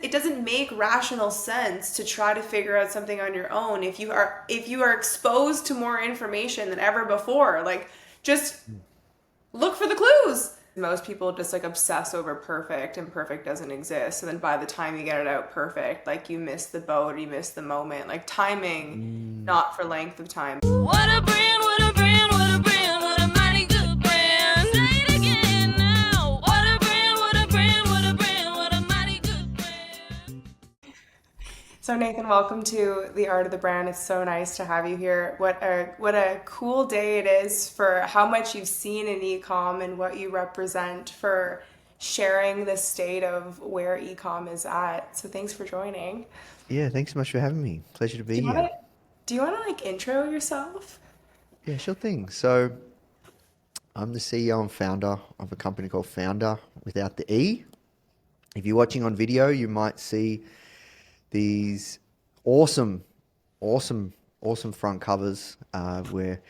it doesn't make rational sense to try to figure out something on your own if you are exposed to more information than ever before. Like, just look for the clues. Most people just like obsess over perfect, and perfect doesn't exist. So then by the time you get it out perfect, like you miss the boat or you miss the moment. Like timing, Mm. not for length of time. What a brand, what a brand, what a brand, what a mighty good brand. Say it again now. What a brand, what a brand, what a brand, what a mighty good brand. So Nathan, welcome to the Art of the Brand. It's so nice to have you here. What a cool day it is for how much you've seen in ecom and what you represent for sharing the state of where ecom is at. So thanks for joining. Yeah, thanks so much for having me. Pleasure to Do be you want to here. do you want to like intro yourself? Yeah, sure thing. So I'm the CEO and founder of a company called Foundr without the E. If you're watching on video, you might see these awesome, awesome, awesome front covers where,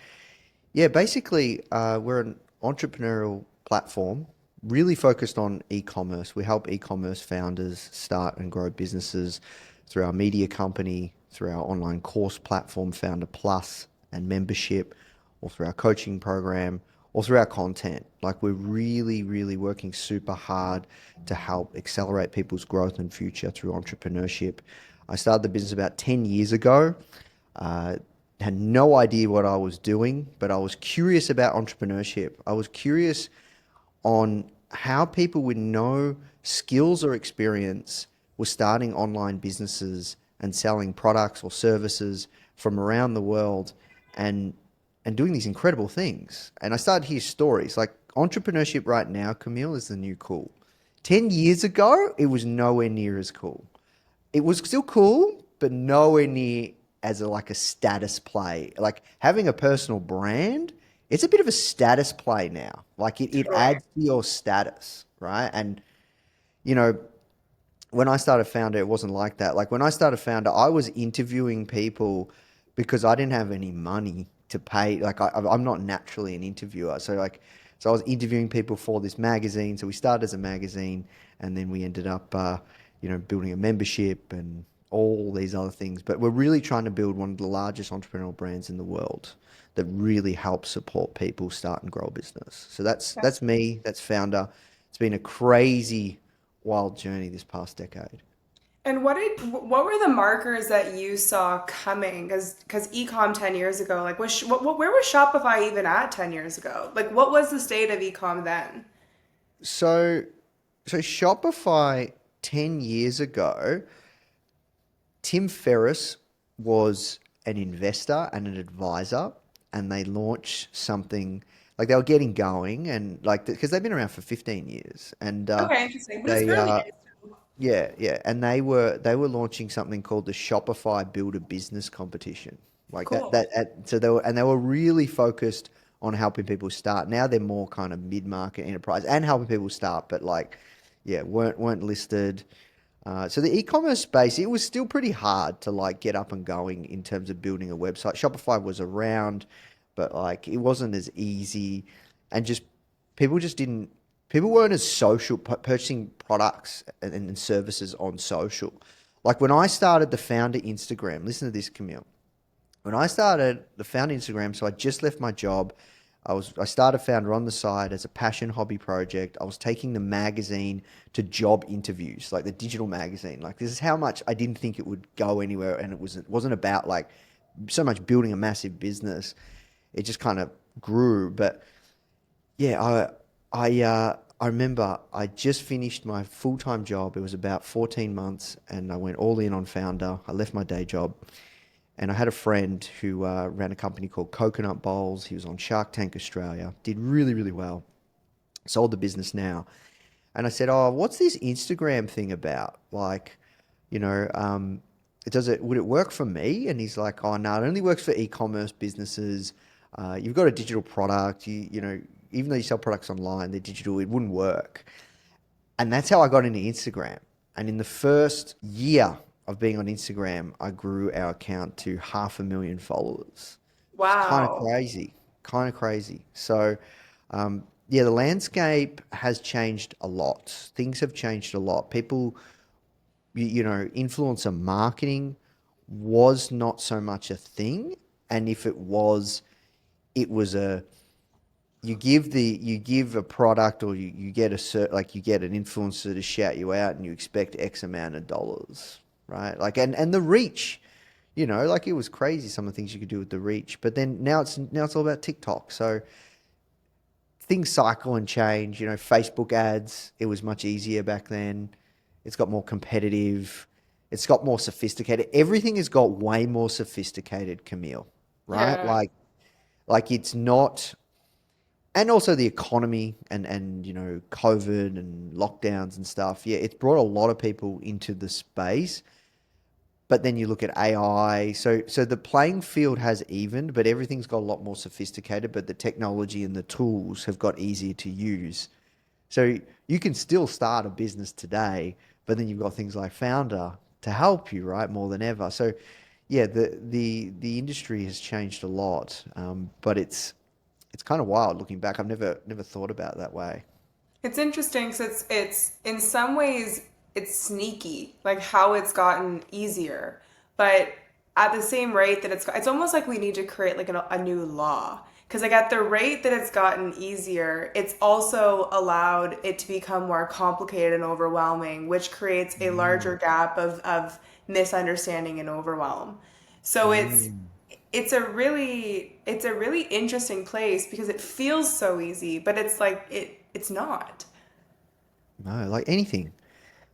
yeah, basically we're an entrepreneurial platform really focused on e-commerce. We help e-commerce founders start and grow businesses through our media company, through our online course platform, Founder Plus, and membership, or through our coaching program, or through our content. Like, we're really, really working super hard to help accelerate people's growth and future through entrepreneurship. I started the business about 10 years ago. Uh, had no idea what I was doing, but I was curious about entrepreneurship. I was curious on how people with no skills or experience were starting online businesses and selling products or services from around the world and doing these incredible things. And I started to hear stories like entrepreneurship right now, Camille, is the new cool. 10 years ago, it was nowhere near as cool. It was still cool, but nowhere near as like a status play. Like having a personal brand, it's a bit of a status play now. Like it Totally. adds to your status, right? And you know, when I started Founder, it wasn't like that. Like when I started Founder, I was interviewing people because I didn't have any money to pay. Like I'm not naturally an interviewer, so I was interviewing people for this magazine. So we started as a magazine, and then we ended up, building a membership and all these other things. But we're really trying to build one of the largest entrepreneurial brands in the world that really helps support people start and grow a business. So that's me. That's Founder. It's been a crazy wild journey this past decade. And what were the markers that you saw coming? Because ecom 10 years ago, like where was Shopify even at 10 years ago? Like what was the state of ecom then? So, so Shopify 10 years ago, Tim Ferriss was an investor and an advisor, and they launched something like they were getting going, and like because they've been around for 15 years, and Okay, interesting. But it's they early days. yeah, yeah, and they were launching something called the Shopify Build a Business competition. Like Cool. so they were really focused on helping people start. Now they're more kind of mid-market enterprise and helping people start, but like yeah, weren't listed. So the e-commerce space, it was still pretty hard to like get up and going in terms of building a website. Shopify was around, but like it wasn't as easy, and just people just didn't. People weren't as social purchasing products and services on social. Like when I started the Founder Instagram, listen to this, Camille. When I started the Founder Instagram, so I just left my job. I started Founder on the side as a passion hobby project. I was taking the magazine to job interviews, like the digital magazine. Like this is how much I didn't think it would go anywhere, and it wasn't about like so much building a massive business. It just kind of grew. But yeah, I remember I just finished my full-time job. It was about 14 months, and I went all in on Founder. I left my day job, and I had a friend who ran a company called Coconut Bowls. He was on Shark Tank Australia, did really, really well, sold the business now. And I said, "Oh, what's this Instagram thing about? Like, you know, would it work for me?" And he's like, "Oh, no, it only works for e-commerce businesses. You've got a digital product. Even though you sell products online, they're digital. It wouldn't work." And that's how I got into Instagram. And in the first year of being on Instagram, I grew our account to 500,000 followers. It's kind of Wow. crazy, kind of crazy. So, yeah, the landscape has changed a lot. Things have changed a lot. People influencer marketing was not so much a thing. And if it was you give a product, or you get you get an influencer to shout you out, and you expect X amount of dollars, right? Like, and the reach, like it was crazy some of the things you could do with the reach. But then now it's all about TikTok. So things cycle and change. Facebook ads, it was much easier back then. It's got more competitive. It's got more sophisticated. Everything has got way more sophisticated, Camille, right? Yeah. Like it's not, and also the economy and COVID and lockdowns and stuff. Yeah, it's brought a lot of people into the space. But then you look at AI. So the playing field has evened, but everything's got a lot more sophisticated. But the technology and the tools have got easier to use. So you can still start a business today, but then you've got things like Foundr to help you, right? More than ever. So yeah, the industry has changed a lot, but it's kind of wild looking back. I've never thought about it that way. It's interesting because it's in some ways it's sneaky, like how it's gotten easier, but at the same rate that it's almost like we need to create like a new law. Because like at the rate that it's gotten easier, it's also allowed it to become more complicated and overwhelming, which creates a larger gap of misunderstanding and overwhelm. So it's a really interesting place because it feels so easy, but it's like it's not. No, like anything.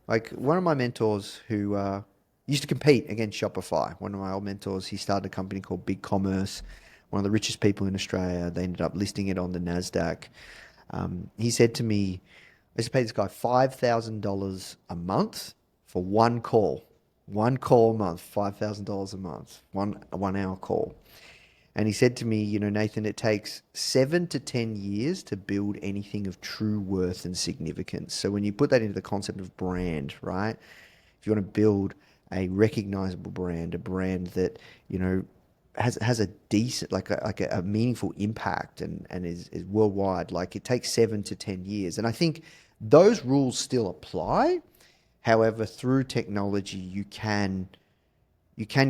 Like one of my mentors who used to compete against Shopify, one of my old mentors, he started a company called Big Commerce, one of the richest people in Australia. They ended up listing it on the NASDAQ. He said to me, I used to pay this guy $5,000 a month for one call a month, $5,000 a month, one hour call. And he said to me, Nathan, it takes 7 to 10 years to build anything of true worth and significance. So when you put that into the concept of brand, right? If you want to build a recognizable brand, a brand that, has a decent, like a meaningful impact and is worldwide, like it takes 7 to 10 years. And I think those rules still apply. However, through technology, you can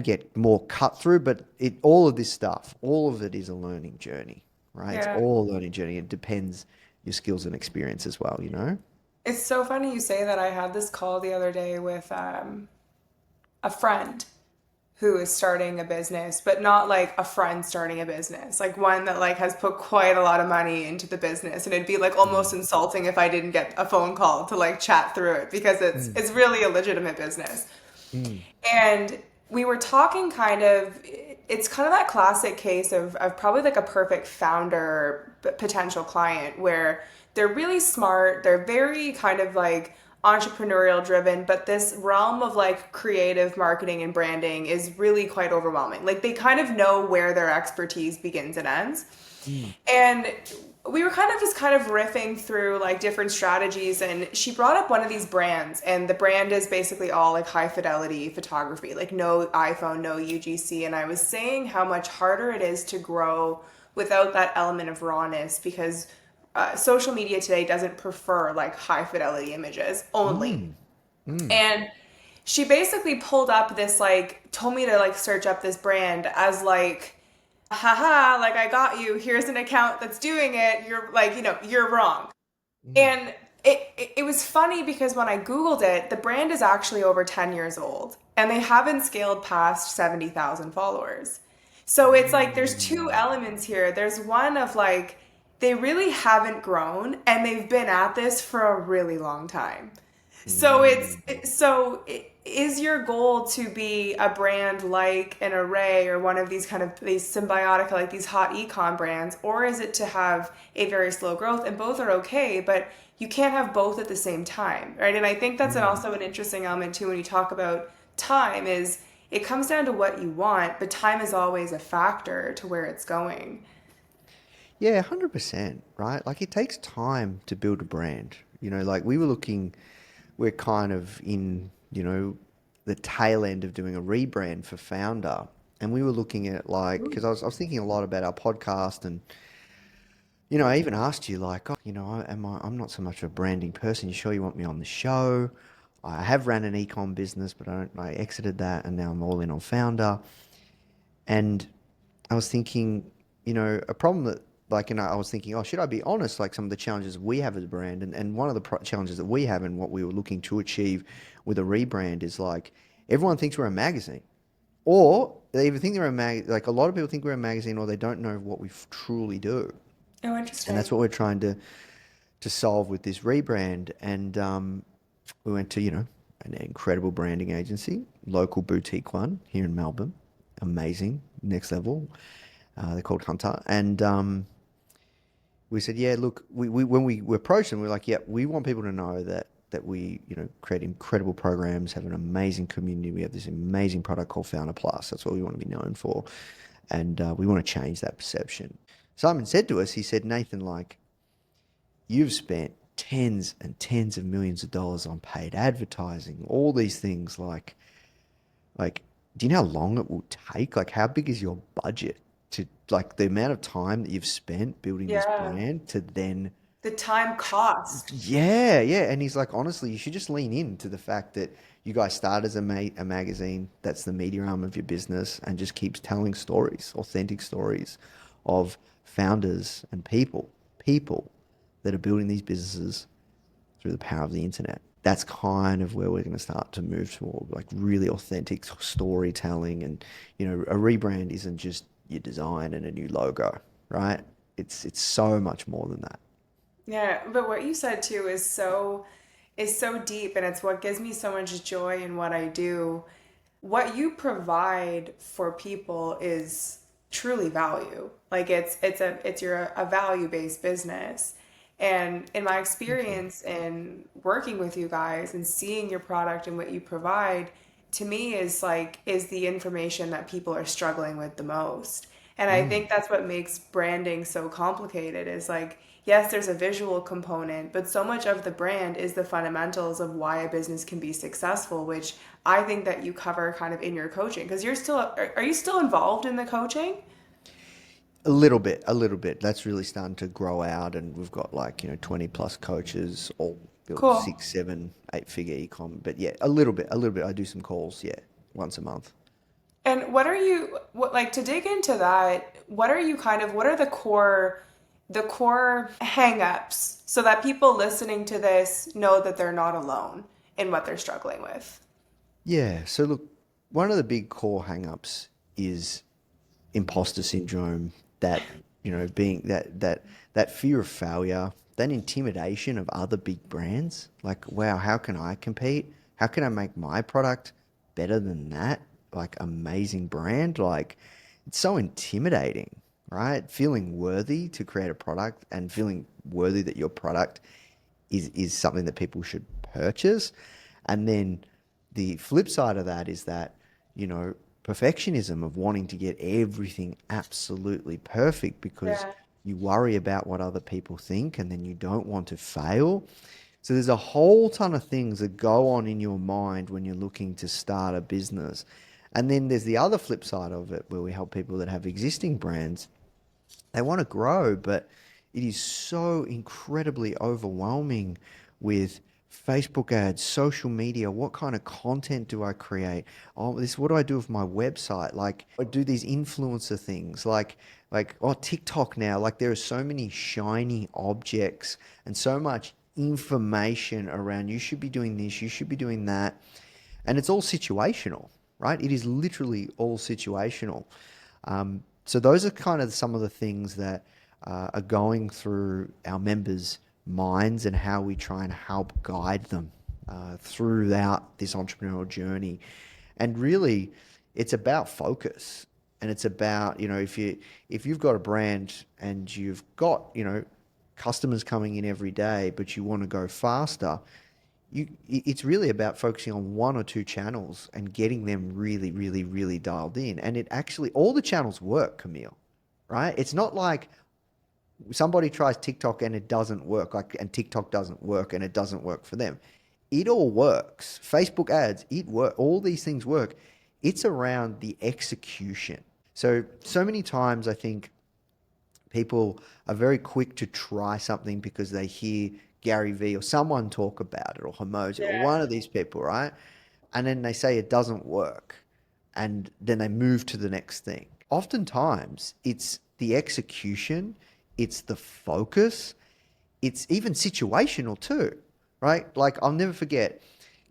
get more cut through, but all of this stuff, all of it is a learning journey, right? It's Yeah. all a learning journey. It depends your skills and experience as well. It's so funny you say that. I had this call the other day with a friend who is starting a business, but not like a friend starting a business, like one that like has put quite a lot of money into the business. And it'd be like almost insulting if I didn't get a phone call to like chat through it because it's really a legitimate business. And we were talking it's kind of that classic case of probably like a perfect founder potential client where they're really smart, they're very kind of like entrepreneurial driven, but this realm of like creative marketing and branding is really quite overwhelming. Like they kind of know where their expertise begins and ends. And we were kind of riffing through like different strategies, and she brought up one of these brands, and the brand is basically all like high fidelity photography, like no iPhone, no UGC. And I was saying how much harder it is to grow without that element of rawness because social media today doesn't prefer like high fidelity images only. And she basically pulled up this like told me to like search up this brand as like haha, like I got you, here's an account that's doing it, you're like, you're wrong. And it was funny because when I Googled it, the brand is actually over 10 years old and they haven't scaled past 70,000 followers. So it's like there's two elements here. There's one of like they really haven't grown and they've been at this for a really long time. So is your goal to be a brand like an Array or one of these kind of these symbiotic, like these hot ecom brands, or is it to have a very slow growth? And both are okay, but you can't have both at the same time, right? And I think that's also an interesting element too when you talk about time is it comes down to what you want, but time is always a factor to where it's going. Yeah, 100%, right? Like it takes time to build a brand. Like we're kind of in, the tail end of doing a rebrand for Foundr. And we were looking at like, because I was thinking a lot about our podcast and, I even asked you like, I'm not so much a branding person. You sure you want me on the show? I have ran an ecom business, but I exited that, and now I'm all in on Foundr. And I was thinking, a problem that, like, I was thinking, oh, should I be honest? Like some of the challenges we have as a brand, and one of the challenges that we have, and what we were looking to achieve with a rebrand, is like everyone thinks we're a magazine, or they either think they're a like a lot of people think we're a magazine, or they don't know what we truly do, Oh, and that's interesting. what we're trying to solve with this rebrand. And we went to an incredible branding agency, local boutique one here in Melbourne, amazing, next level. They're called Hunter, and we said, yeah, look, we when we approached them, we were like, yeah, we want people to know that we create incredible programs, have an amazing community, we have this amazing product called Foundr Plus. That's what we want to be known for, and we want to change that perception. Simon said to us, he said, Nathan, like, you've spent tens and tens of millions of dollars on paid advertising, all these things, like, do you know how long it will take? Like, how big is your budget to, like, the amount of time that you've spent building this Yeah. brand to then, The time cost. yeah, yeah. And he's like, honestly, you should just lean into the fact that you guys started as a magazine, that's the media arm of your business, and just keeps telling stories, authentic stories of founders and people that are building these businesses through the power of the internet. That's kind of where we're going to start to move toward, like really authentic storytelling. And a rebrand isn't just your design and a new logo, right? It's so much more than that. Yeah, but what you said too is so deep, and it's what gives me so much joy in what I do. What you provide for people is truly value. Like you're a value-based business. And in my Thank you. experience in working with you guys and seeing your product and what you provide, to me is the information that people are struggling with the most. And I Mm. think that's what makes branding so complicated is like, yes, there's a visual component, but so much of the brand is the fundamentals of why a business can be successful, which I think that you cover kind of in your coaching. Because are you still involved in the coaching? A little bit, a little bit. That's really starting to grow out, and we've got like 20 plus coaches, all built Cool. 6, 7, 8-figure ecom. But yeah, a little bit, a little bit. I do some calls, yeah, once a month. And what like to dig into that, what are the core hang-ups so that people listening to this know that they're not alone in what they're struggling with? Yeah. So look, one of the big core hangups is imposter syndrome. That being that fear of failure, that intimidation of other big brands. Like, wow, how can I compete? How can I make my product better than that? Like, amazing brand. Like, it's so intimidating, right? Feeling worthy to create a product, and feeling worthy that your product is something that people should purchase. And then the flip side of that is that, you know, perfectionism of wanting to get everything absolutely perfect because Yeah. you worry about what other people think, and then you don't want to fail. So there's a whole ton of things that go on in your mind when you're looking to start a business. And then there's the other flip side of it where we help people that have existing brands. They want to grow, but it is so incredibly overwhelming with Facebook ads, social media. What kind of content do I create? Oh, what do I do with my website? Like, I do these influencer things, like TikTok now. Like, there are so many shiny objects and so much information around. You should be doing this. You should be doing that, and it's all situational, right? It is literally all situational. So those are kind of some of the things that are going through our members' minds, and how we try and help guide them throughout this entrepreneurial journey. And really, it's about focus, and it's about, if you've got a brand and you've got customers coming in every day, but you want to go faster, it's really about focusing on one or two channels and getting them really, really, really dialed in. And it actually, all the channels work, Camille, right? It's not like somebody tries TikTok and it doesn't work, like, and TikTok doesn't work and it doesn't work for them. It all works. Facebook ads, it work. All these things work. It's around the execution. So many times I think people are very quick to try something because they hear Gary Vee or someone talk about it, or Hermosa or Yeah. one of these people, right? And then they say it doesn't work, and then they move to the next thing. Oftentimes, it's the execution, it's the focus, it's even situational too, right? Like I'll never forget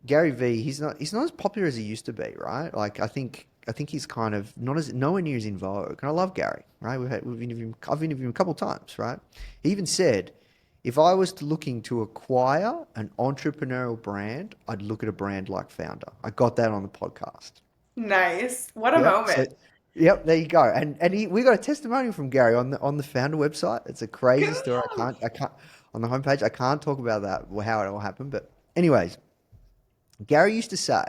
Gary Vee. He's not as popular as he used to be, right? Like I think he's kind of not as nowhere near as in vogue. And I love Gary, right? I've interviewed him a couple of times, right? He even said, if I was looking to acquire an entrepreneurial brand, I'd look at a brand like Foundr. I got that on the podcast. Nice. What a Yep. So, moment. yep, there you go. And we got a testimonial from Gary on the Foundr website. It's a crazy story. Cool. I can't on the homepage. I can't talk about that how it all happened. But anyways, Gary used to say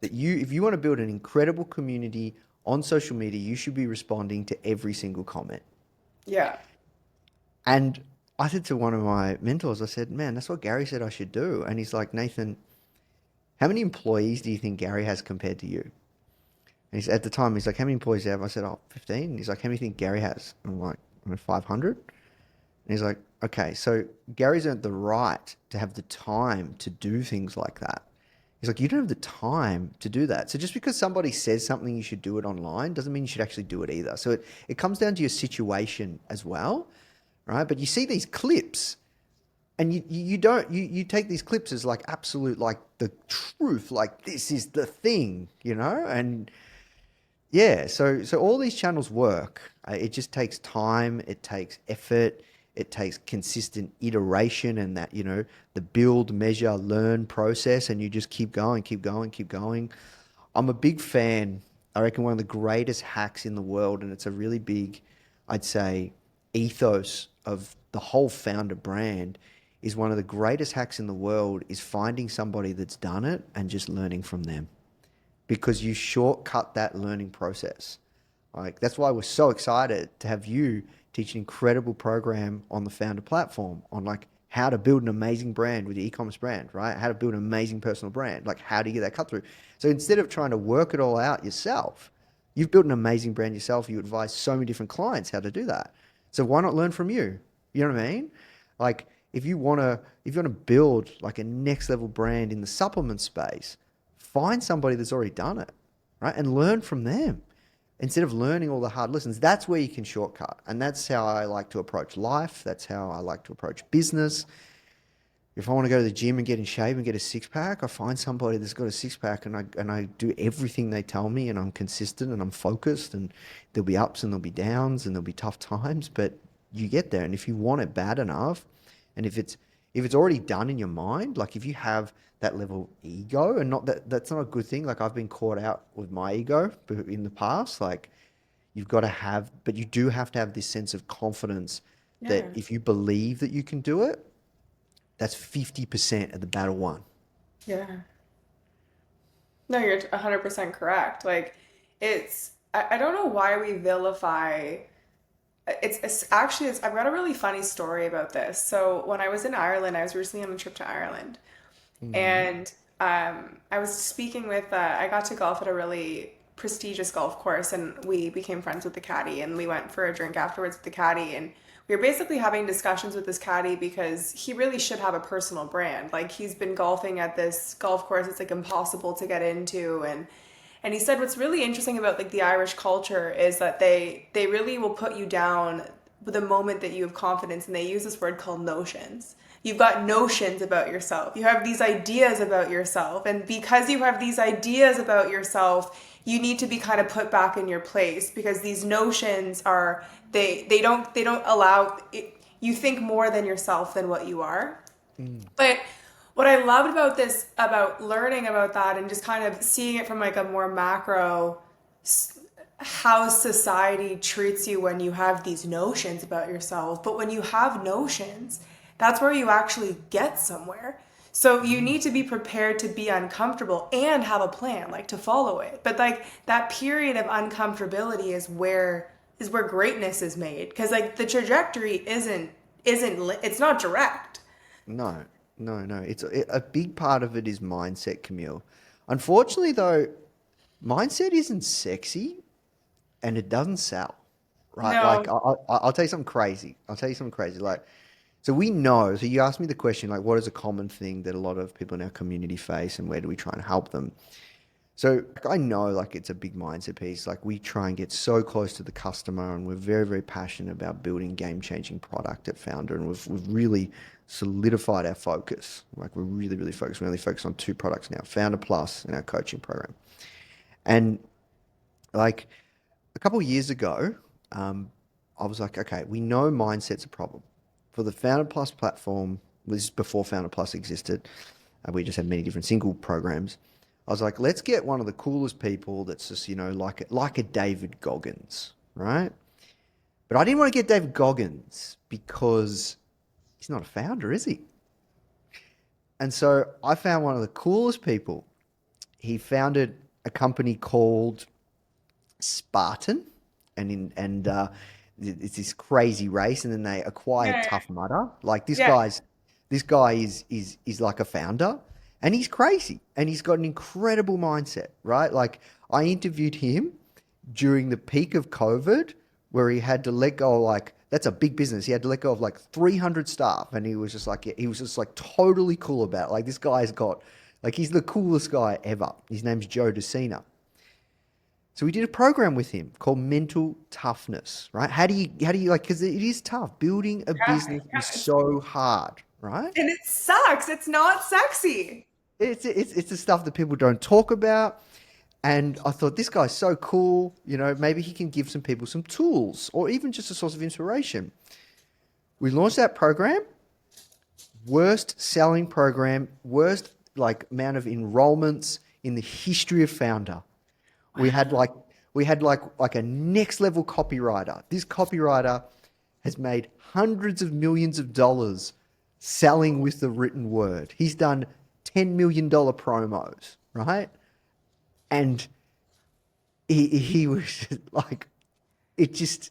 that if you want to build an incredible community on social media, you should be responding to every single comment. Yeah. And I said to one of my mentors, I said, man, that's what Gary said I should do. And he's like, Nathan, how many employees do you think Gary has compared to you? And at the time, he's like, how many employees do you have? I said, 15. And he's like, how many do you think Gary has? I'm like, 500. And he's like, okay, so Gary's earned the right to have the time to do things like that. He's like, you don't have the time to do that. So just because somebody says something you should do it online doesn't mean you should actually do it either. So it comes down to your situation as well, right? But you see these clips and you take these clips as like absolute, like the truth, like this is the thing, and yeah, so all these channels work. It just takes time, it takes effort, it takes consistent iteration, and that, the build, measure, learn process, and you just keep going, keep going, keep going. I'm a big fan. I reckon one of the greatest hacks in the world, and it's a really big, I'd say, ethos of the whole Foundr brand, is one of the greatest hacks in the world is finding somebody that's done it and just learning from them. Because you shortcut that learning process. Like that's why we're so excited to have you teach an incredible program on the Foundr platform on like how to build an amazing brand with your e-commerce brand, right? How to build an amazing personal brand. Like how do you get that cut through? So instead of trying to work it all out yourself, you've built an amazing brand yourself. You advise so many different clients how to do that. So why not learn from you? You know what I mean? Like if you want to build like a next level brand in the supplement space, find somebody that's already done it, right? And learn from them instead of learning all the hard lessons. That's where you can shortcut. And that's how I like to approach life. That's how I like to approach business. If I want to go to the gym and get in shape and get a six pack, I find somebody that's got a six pack and I do everything they tell me, and I'm consistent and I'm focused, and there'll be ups and there'll be downs and there'll be tough times, but you get there. And if you want it bad enough, and if it's already done in your mind, like if you have that level of ego, and that's not a good thing. Like I've been caught out with my ego in the past. Like you've got to have, but you do have to have this sense of confidence that Yeah. if you believe that you can do it, that's 50% of the battle won. Yeah. No, you're 100% correct. Like, I don't know why we vilify. I've got a really funny story about this. So when I was in Ireland, I was recently on a trip to Ireland, and I was speaking with, I got to golf at a really prestigious golf course, and we became friends with the caddy, and we went for a drink afterwards with the caddy, and we were basically having discussions with this caddy because he really should have a personal brand. Like he's been golfing at this golf course, it's like impossible to get into, and he said what's really interesting about like the Irish culture is that they really will put you down the moment that you have confidence, and they use this word called notions. You've got notions about yourself. You have these ideas about yourself, and because you have these ideas about yourself, you need to be kind of put back in your place, because these notions are they don't allow it, you think more than yourself than what you are. But what I loved about this, about learning about that and just kind of seeing it from like a more macro, how society treats you when you have these notions about yourself. But when you have notions, that's where you actually get somewhere. So you need to be prepared to be uncomfortable and have a plan, like to follow it. But like that period of uncomfortability is where greatness is made, because like the trajectory it's not direct. No. It's a big part of it is mindset, Camille. Unfortunately, though, mindset isn't sexy, and it doesn't sell, right? No. Like I'll tell you something crazy. Like, So we know. So you asked me the question, like, what is a common thing that a lot of people in our community face, and where do we try and help them? So like, I know like it's a big mindset piece. Like we try and get so close to the customer, and we're very, very passionate about building game-changing product at Foundr, and we've really solidified our focus. Like we're really, really focused. We only focus on two products now: Foundr Plus and our coaching program. And like a couple of years ago, I was like, okay, we know mindset's a problem. For the Foundr Plus platform, this is before Foundr Plus existed, we just had many different single programs. I was like, let's get one of the coolest people that's just, like a David Goggins, right? But I didn't want to get David Goggins because he's not a founder, is he? And so I found one of the coolest people. He founded a company called Spartan, and it's this crazy race, and then they acquired Tough Mudder. Like this guy is like a founder, and he's crazy, and he's got an incredible mindset, right? Like I interviewed him during the peak of COVID, where he had to let go, like that's a big business. He had to let go of like 300 staff, and he was just like totally cool about it. Like this guy's got, like he's the coolest guy ever. His name's Joe DeCina. So we did a program with him called Mental Toughness, right? How do you like, because it is tough. Building a business is so hard, right? And it sucks. It's not sexy. It's the stuff that people don't talk about. And I thought, this guy's so cool. Maybe he can give some people some tools, or even just a source of inspiration. We launched that program. Worst selling program, worst like amount of enrollments in the history of Foundr. We had like a next level copywriter. This copywriter has made hundreds of millions of dollars selling with the written word. He's done $10 million promos, right? And he was just like, it's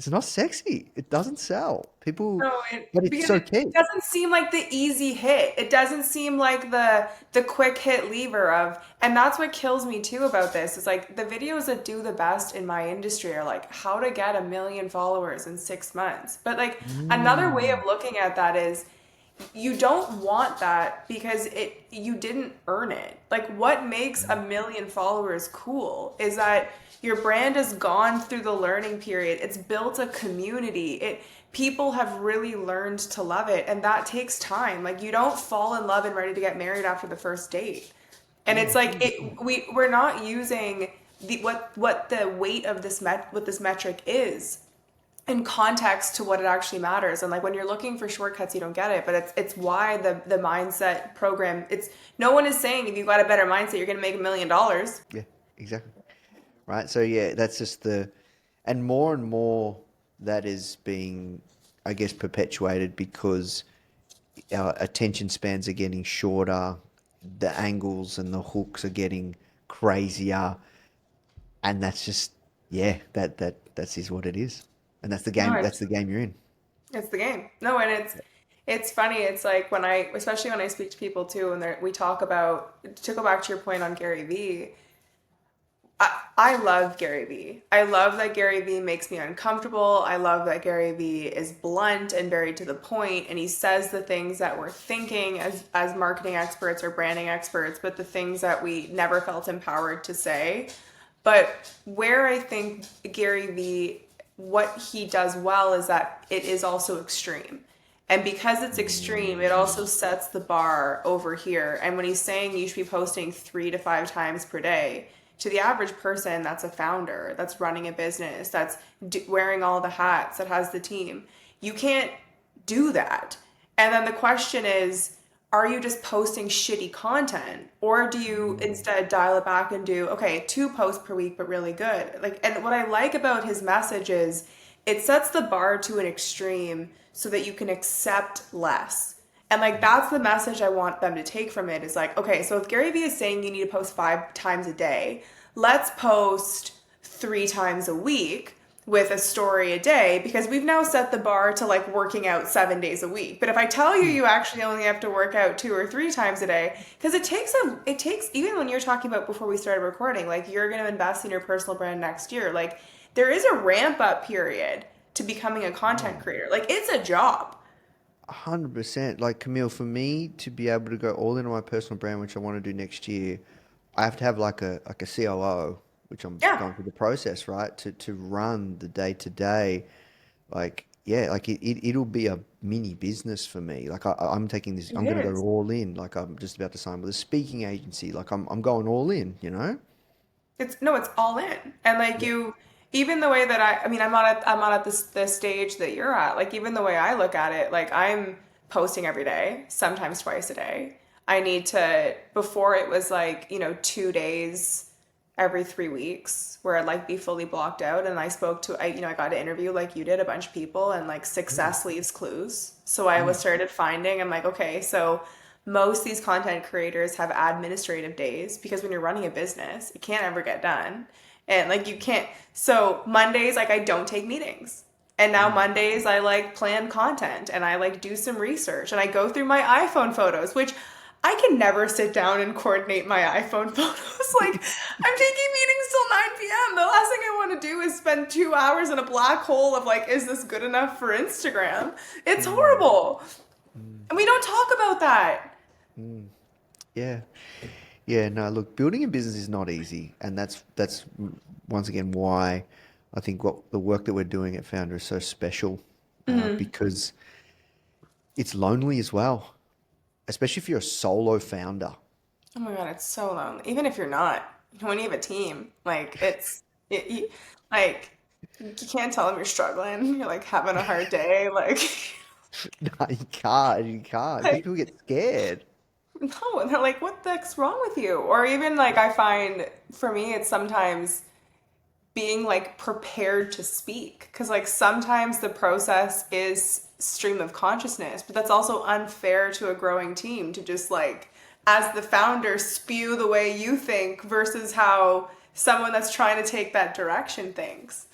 not sexy. It doesn't sell. People, but it's so key. It doesn't seem like the easy hit. It doesn't seem like the quick hit lever of, and that's what kills me too about this. Is like the videos that do the best in my industry are like how to get 1 million followers in 6 months. But like another way of looking at that is you don't want that because you didn't earn it. Like what makes 1 million followers cool is that your brand has gone through the learning period. It's built a community. People have really learned to love it, and that takes time. Like you don't fall in love and ready to get married after the first date. And it's like we're not using what the weight of this what this metric is in context to what it actually matters. And like when you're looking for shortcuts, you don't get it. But it's why the mindset program. No one is saying if you got a better mindset, you're going to make $1 million. Yeah, exactly. Right. So yeah, that's just and more that is being, I guess, perpetuated because our attention spans are getting shorter, the angles and the hooks are getting crazier, and that's just that's is what it is, and that's the game. That's the game you're in. It's the game. No, and it's funny. It's like especially when I speak to people too, and we talk about, to go back to your point on Gary Vee. I love Gary Vee. I love that Gary Vee makes me uncomfortable. I love that Gary Vee is blunt and very to the point, and he says the things that we're thinking as marketing experts or branding experts, but the things that we never felt empowered to say. But where I think Gary Vee, what he does well is that it is also extreme. And because it's extreme, it also sets the bar over here. And when he's saying you should be posting 3 to 5 times per day, to the average person, that's a founder, that's running a business, that's wearing all the hats, that has the team. You can't do that. And then the question is, are you just posting shitty content? Or do you instead dial it back and do, 2 posts per week, but really good? And what I like about his message is it sets the bar to an extreme so that you can accept less. And that's the message I want them to take from it is so if Gary Vee is saying you need to post 5 times a day, let's post 3 times a week with a story a day, because we've now set the bar to working out 7 days a week. But if I tell you actually only have to work out 2 or 3 times a day, because it takes, even when you're talking about before we started recording, you're going to invest in your personal brand next year. There is a ramp up period to becoming a content creator. It's a job. 100%. Like Camille, for me to be able to go all into my personal brand, which I want to do next year, I have to have like a COO, which I'm Yeah, going through the process, right? To run the day to day. Like, yeah, like it'll be a mini business for me. Like I'm taking this, it I'm gonna go is. all in. Like I'm just about to sign with a speaking agency. Like I'm going all in, you know? It's no, it's all in. And like Yeah. you, even the way that I mean, I'm not at this stage that you're at. Like even the way I look at it, like I'm posting every day, sometimes twice a day. I need to, before it was like, 2 days every 3 weeks where I'd like be fully blocked out. And I got to interview like you did a bunch of people, and like Mm, success leaves clues. So I was mm, started finding, I'm like, okay, so most of these content creators have administrative days because when you're running a business, it can't ever get done. And like you can't, so Mondays, like I don't take meetings. And now mm. Mondays, I like plan content and I like do some research and I go through my iPhone photos, which I can never sit down and coordinate my iPhone photos. Like I'm taking meetings till 9 p.m. The last thing I want to do is spend 2 hours in a black hole of like, is this good enough for Instagram? It's Mm, horrible. mm, And we don't talk about that. mm. Yeah. Yeah, no, look, building a business is not easy, and that's once again why I think what the work that we're doing at Founder is so special, because it's lonely as well, especially if you're a solo founder. Oh my God, it's so lonely. Even if you're not, when you have a team, like like you can't tell them you're struggling. You're like having a hard day. Like, No, you can't, because like people get scared. no, and they're like, what the heck's wrong with you? Or even like I find for me, it's sometimes being like prepared to speak because like sometimes the process is stream of consciousness, but that's also unfair to a growing team to just like as the founder spew the way you think versus how someone that's trying to take that direction thinks.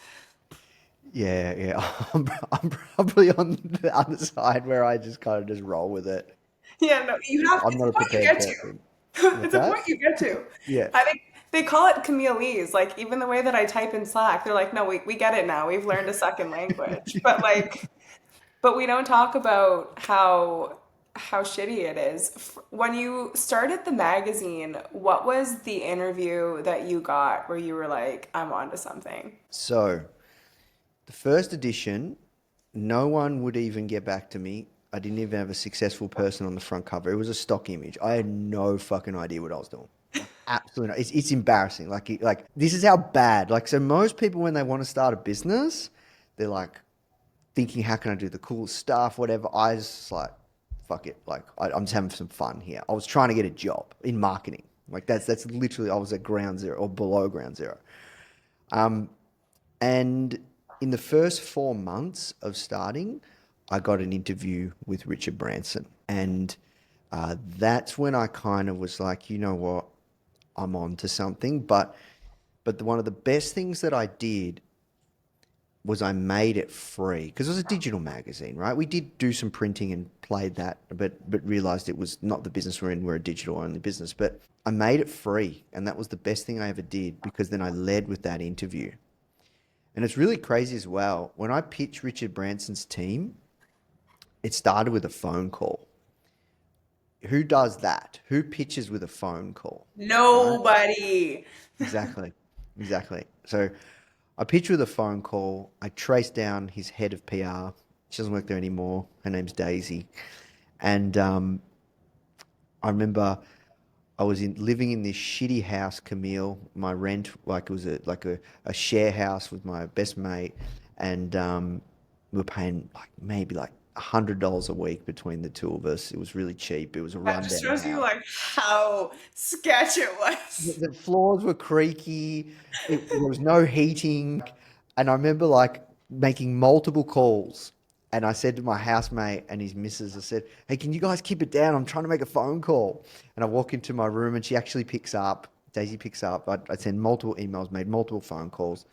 Yeah, yeah, I'm probably on the other side where I just kind of just roll with it. Yeah, no, you have, I'm it's not a a point you prepared get person. to. What's It's a point that? you get to. Yeah. I think they call it Camilleese. Like even the way that I type in Slack, they're like, no, we get it now. We've learned a second language. But we don't talk about how shitty it is. When you started the magazine, what was the interview that you got where you were like, I'm onto something? So, the first edition, no one would even get back to me. I didn't even have a successful person on the front cover. It was a stock image. I had no fucking idea what I was doing. Like, absolutely not. It's embarrassing. Like this is how bad. Like, so most people when they want to start a business, they're like thinking, how can I do the cool stuff, whatever. I was just like, fuck it. Like, I'm just having some fun here. I was trying to get a job in marketing. Like that's literally I was at ground zero or below ground zero. And in the first 4 months of starting, I got an interview with Richard Branson. And that's when I kind of was like, you know what, I'm on to something. But one of the best things that I did was I made it free because it was a digital magazine, right? We did do some printing and played that, but realized it was not the business we're in. We're a digital only business. But I made it free, and that was the best thing I ever did because then I led with that interview. And it's really crazy as well. When I pitched Richard Branson's team, it started with a phone call. Who does that? Who pitches with a phone call? Right? Nobody. Exactly. Exactly. So I pitched with a phone call. I traced down his head of PR. She doesn't work there anymore. Her name's Daisy. And I remember I was living in this shitty house, Camille. My rent, like it was a share house with my best mate, and we were paying like maybe like $100 a week between the two of us. It was really cheap. It was a That just rundown shows you house. like how sketch it The, was. the floors were creaky. There was no heating, and I remember like making multiple calls. And I said to my housemate and his missus, I said, "Hey, can you guys keep it down? I'm trying to make a phone call." And I walk into my room, and she actually picks up. Daisy picks up. I send multiple emails, made multiple phone calls,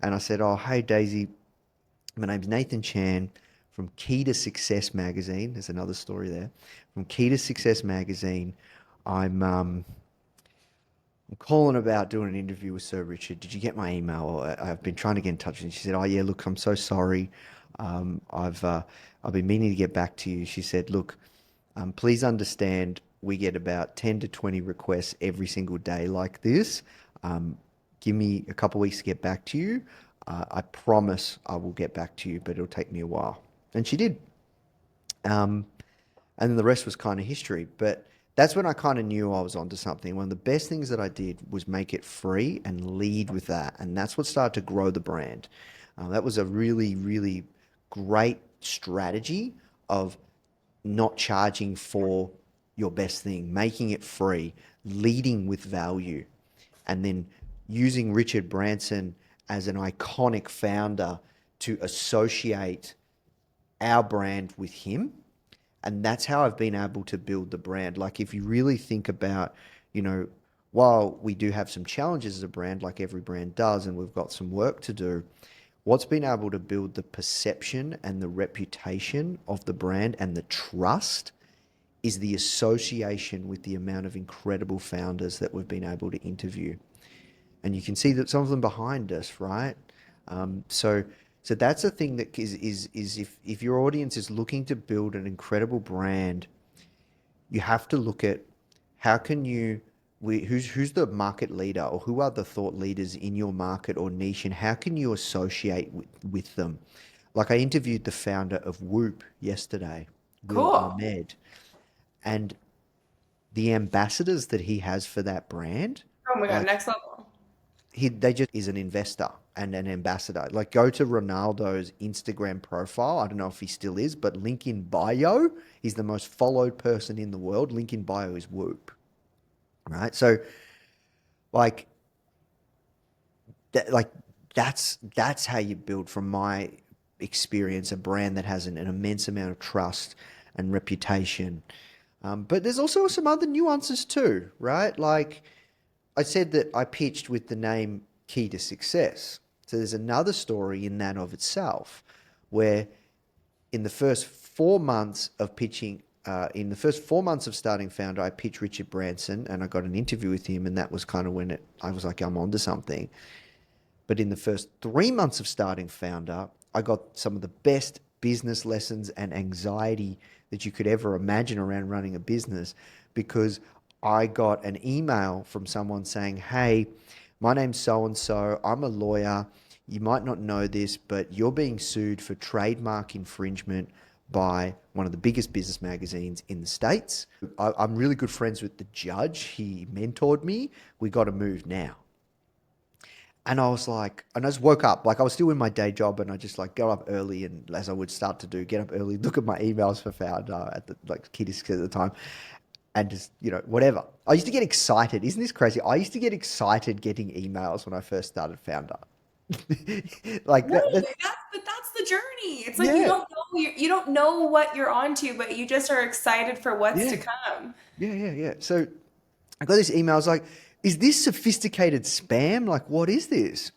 and I said, "Oh, hey Daisy, my name's Nathan Chan from Key to Success magazine." There's another story there. From Key to Success magazine, I'm calling about doing an interview with Sir Richard. Did you get my email? I've been trying to get in touch with you. She said, "Oh yeah, look, I'm so sorry. I've been meaning to get back to you. She said, look, please understand we get about 10 to 20 requests every single day like this. Give me a couple of weeks to get back to you. I promise I will get back to you, but it'll take me a while. And she did. And then the rest was kind of history. But that's when I kind of knew I was onto something. One of the best things that I did was make it free and lead with that. And that's what started to grow the brand. That was a really, really great strategy of not charging for your best thing, making it free, leading with value, and then using Richard Branson as an iconic founder to associate our brand with him. And that's how I've been able to build the brand. Like, if you really think about, while we do have some challenges as a brand, like every brand does, and we've got some work to do, what's been able to build the perception and the reputation of the brand and the trust is the association with the amount of incredible founders that we've been able to interview. And you can see that some of them behind us, right? So that's the thing that is if your audience is looking to build an incredible brand, you have to look at how can you, who's the market leader, or who are the thought leaders in your market or niche, and how can you associate with them? Like, I interviewed the founder of Whoop yesterday, Will Cool. Ahmed, and the ambassadors that he has for that brand, Oh my God, like, next level. they just is an investor and an ambassador. Like, go to Ronaldo's Instagram profile. I don't know if he still is, but link in bio, he's the most followed person in the world. Link in bio is Whoop, right? So, like, that's how you build, from my experience, a brand that has an immense amount of trust and reputation. But there's also some other nuances too, right? Like, I said that I pitched with the name Key to Success. So there's another story in that of itself, where in the first 4 months of pitching, in the first 4 months of starting Foundr, I pitched Richard Branson and I got an interview with him, and that was kind of when I was like, I'm onto something. But in the first 3 months of starting Foundr, I got some of the best business lessons and anxiety that you could ever imagine around running a business, because I got an email from someone saying, hey, my name's so-and-so, I'm a lawyer. You might not know this, but you're being sued for trademark infringement by one of the biggest business magazines in the States. I'm really good friends with the judge. He mentored me. We got to move now. And I was like, and I just woke up, like I was still in my day job, and I just like got up early, and as I would start to do, get up early, look at my emails for Foundr at the Key to Success at the time, and just, whatever. I used to get excited. Isn't this crazy? I used to get excited getting emails when I first started Foundr. Like No, that, that's the journey. It's like yeah, you don't know what you're onto, but you just are excited for what's to yeah, come. yeah. So I got this email. I was like, is this sophisticated spam? Like, what is this?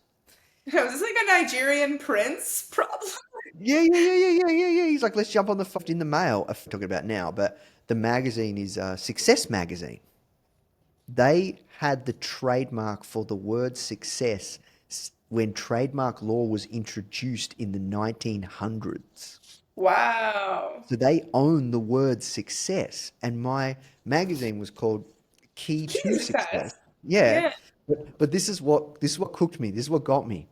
Is this like a Nigerian prince problem? Yeah. He's like, let's jump on the phone in the mail. I'm talking about now, but the magazine is Success Magazine. They had the trademark for the word success when trademark law was introduced in the 1900s. Wow. So they own the word success. And my magazine was called Key Key to to Success. success. Yeah. Yeah. But this is what cooked me. This is what got me.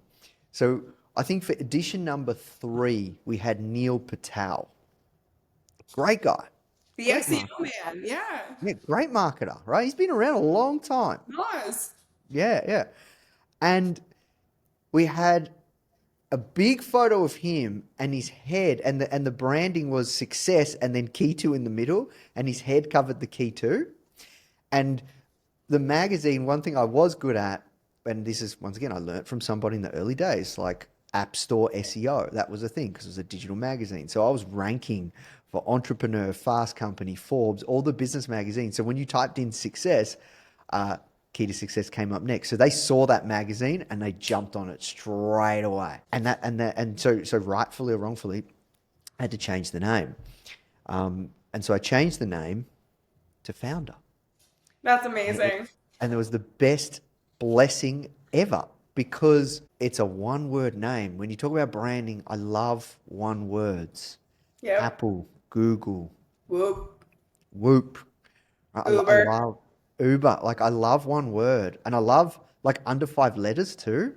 So I think for edition number 3, we had Neil Patel. Great guy. The Great SEO marketer. man. Yeah. Yeah, great marketer, right? He's been around a long time. Nice. Yeah. And we had a big photo of him and his head, and the branding was success and then key to in the middle, and his head covered the key to. And the magazine, one thing I was good at, and this is, once again, I learned from somebody in the early days, like App Store SEO. That was a thing because it was a digital magazine. So I was ranking for Entrepreneur, Fast Company, Forbes, all the business magazines. So when you typed in success, Key to Success came up next. So they saw that magazine and they jumped on it straight away. And so rightfully or wrongfully, I had to change the name. And so I changed the name to Foundr. That's amazing. And it was the best blessing ever. because it's a one-word name. When you talk about branding, I love one words. Yep. Apple, Google, Whoop. Whoop. I Uber. love Uber. Like I love one word, and I love like under 5 letters too.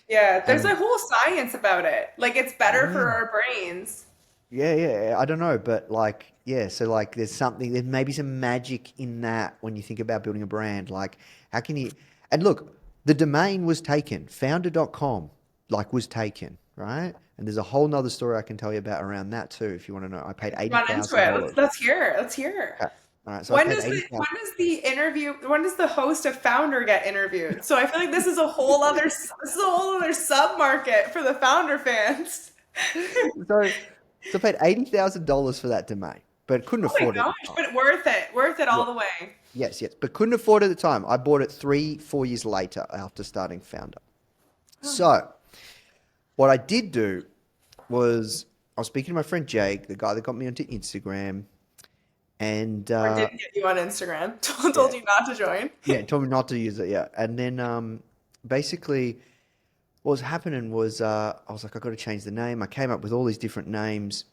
Yeah, there's And a whole science about it. Like it's better for yeah, our brains. yeah. I don't know, but like yeah. So like, there's maybe some magic in that when you think about building a brand. Like, how can you? And look, the domain was taken. Foundr.com like was taken, right? And there's a whole nother story I can tell you about around that too, if you want to know. I paid eighty Run into thousand it. dollars. Let's hear. Let's hear. All right, so I paid eighty When thousand. does the interview when does the host of Founder get interviewed? So I feel like this is a whole other sub market for the Founder fans. So, so I paid $80,000 for that domain, but couldn't Oh my afford it at gosh, the time. but worth it. Worth it Yeah. all the way. Yes, but couldn't afford it at the time. I bought it 3, 4 years later after starting Founder. So, what I did do was I was speaking to my friend Jake, the guy that got me onto Instagram, and Or didn't get you on Instagram. yeah, Told you not to join. yeah, told me not to use it. Yeah, and then basically what was happening was I was like, I got to change the name. I came up with all these different names,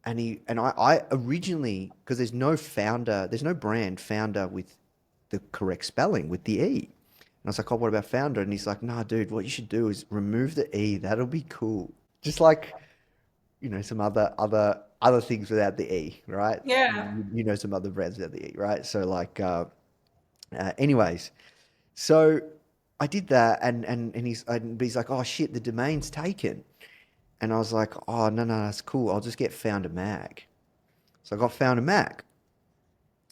and I originally, because there's no brand Founder with the correct spelling with the E. And I was like, oh, what about Founder? And he's like, nah, dude, what you should do is remove the E. That'll be cool. Just like, some other things without the E, right? Yeah. You know some other brands without the E, right? So like, anyways, so I did that, and he's like, oh shit, the domain's taken. And I was like, oh no, that's cool. I'll just get Founder Mag. So I got Founder Mag,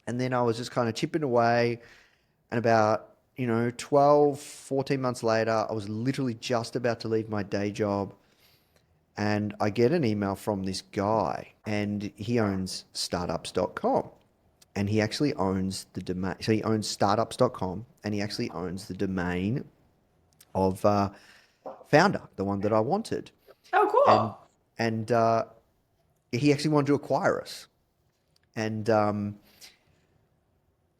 and then I was just kind of chipping away, and about 12, 14 months later, I was literally just about to leave my day job, and I get an email from this guy, and he owns startups.com. And he actually owns the domain. So he owns startups.com, and he actually owns the domain of Founder, the one that I wanted. Oh, And cool. and he actually wanted to acquire us. And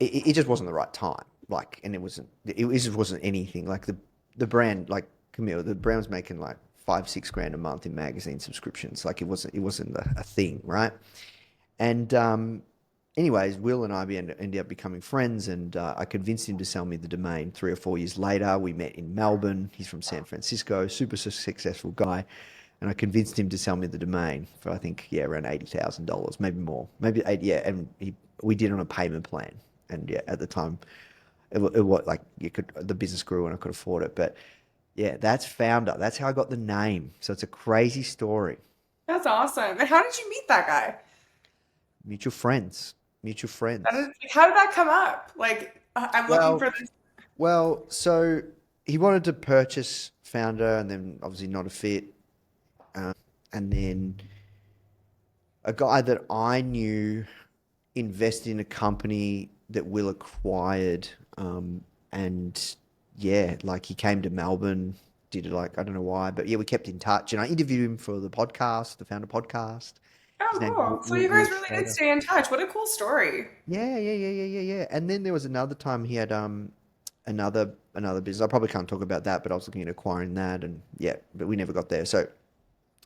it just wasn't the right time. Like, and it just wasn't anything. Like the brand, like Camille, the brand was making like 5-6 grand a month in magazine subscriptions. Like it wasn't a thing, right? And anyways, Will and I ended up becoming friends, and I convinced him to sell me the domain 3 or 4 years later. We met in Melbourne. He's from San Francisco, super successful guy. And I convinced him to sell me the domain for, I think, around $80,000, maybe more, maybe 80. Yeah, and we did it on a payment plan. And yeah, at the time, it was like the business grew and I could afford it. But yeah, that's Founder. That's how I got the name. So it's a crazy story. That's awesome. And how did you meet that guy? Mutual friends. How did that come up? Like, I'm looking for Well, this. so he wanted to purchase Founder, and then obviously not a fit. And then a guy that I knew invested in a company that Will acquired. And yeah, like he came to Melbourne, did it like, I don't know why, but yeah, we kept in touch, and I interviewed him for the podcast, the Founder podcast. His Oh, name's cool. So you Will guys really did Schrader. stay in touch. What a cool story. Yeah. And then there was another time he had another business. I probably can't talk about that, but I was looking at acquiring that, and yeah, but we never got there. So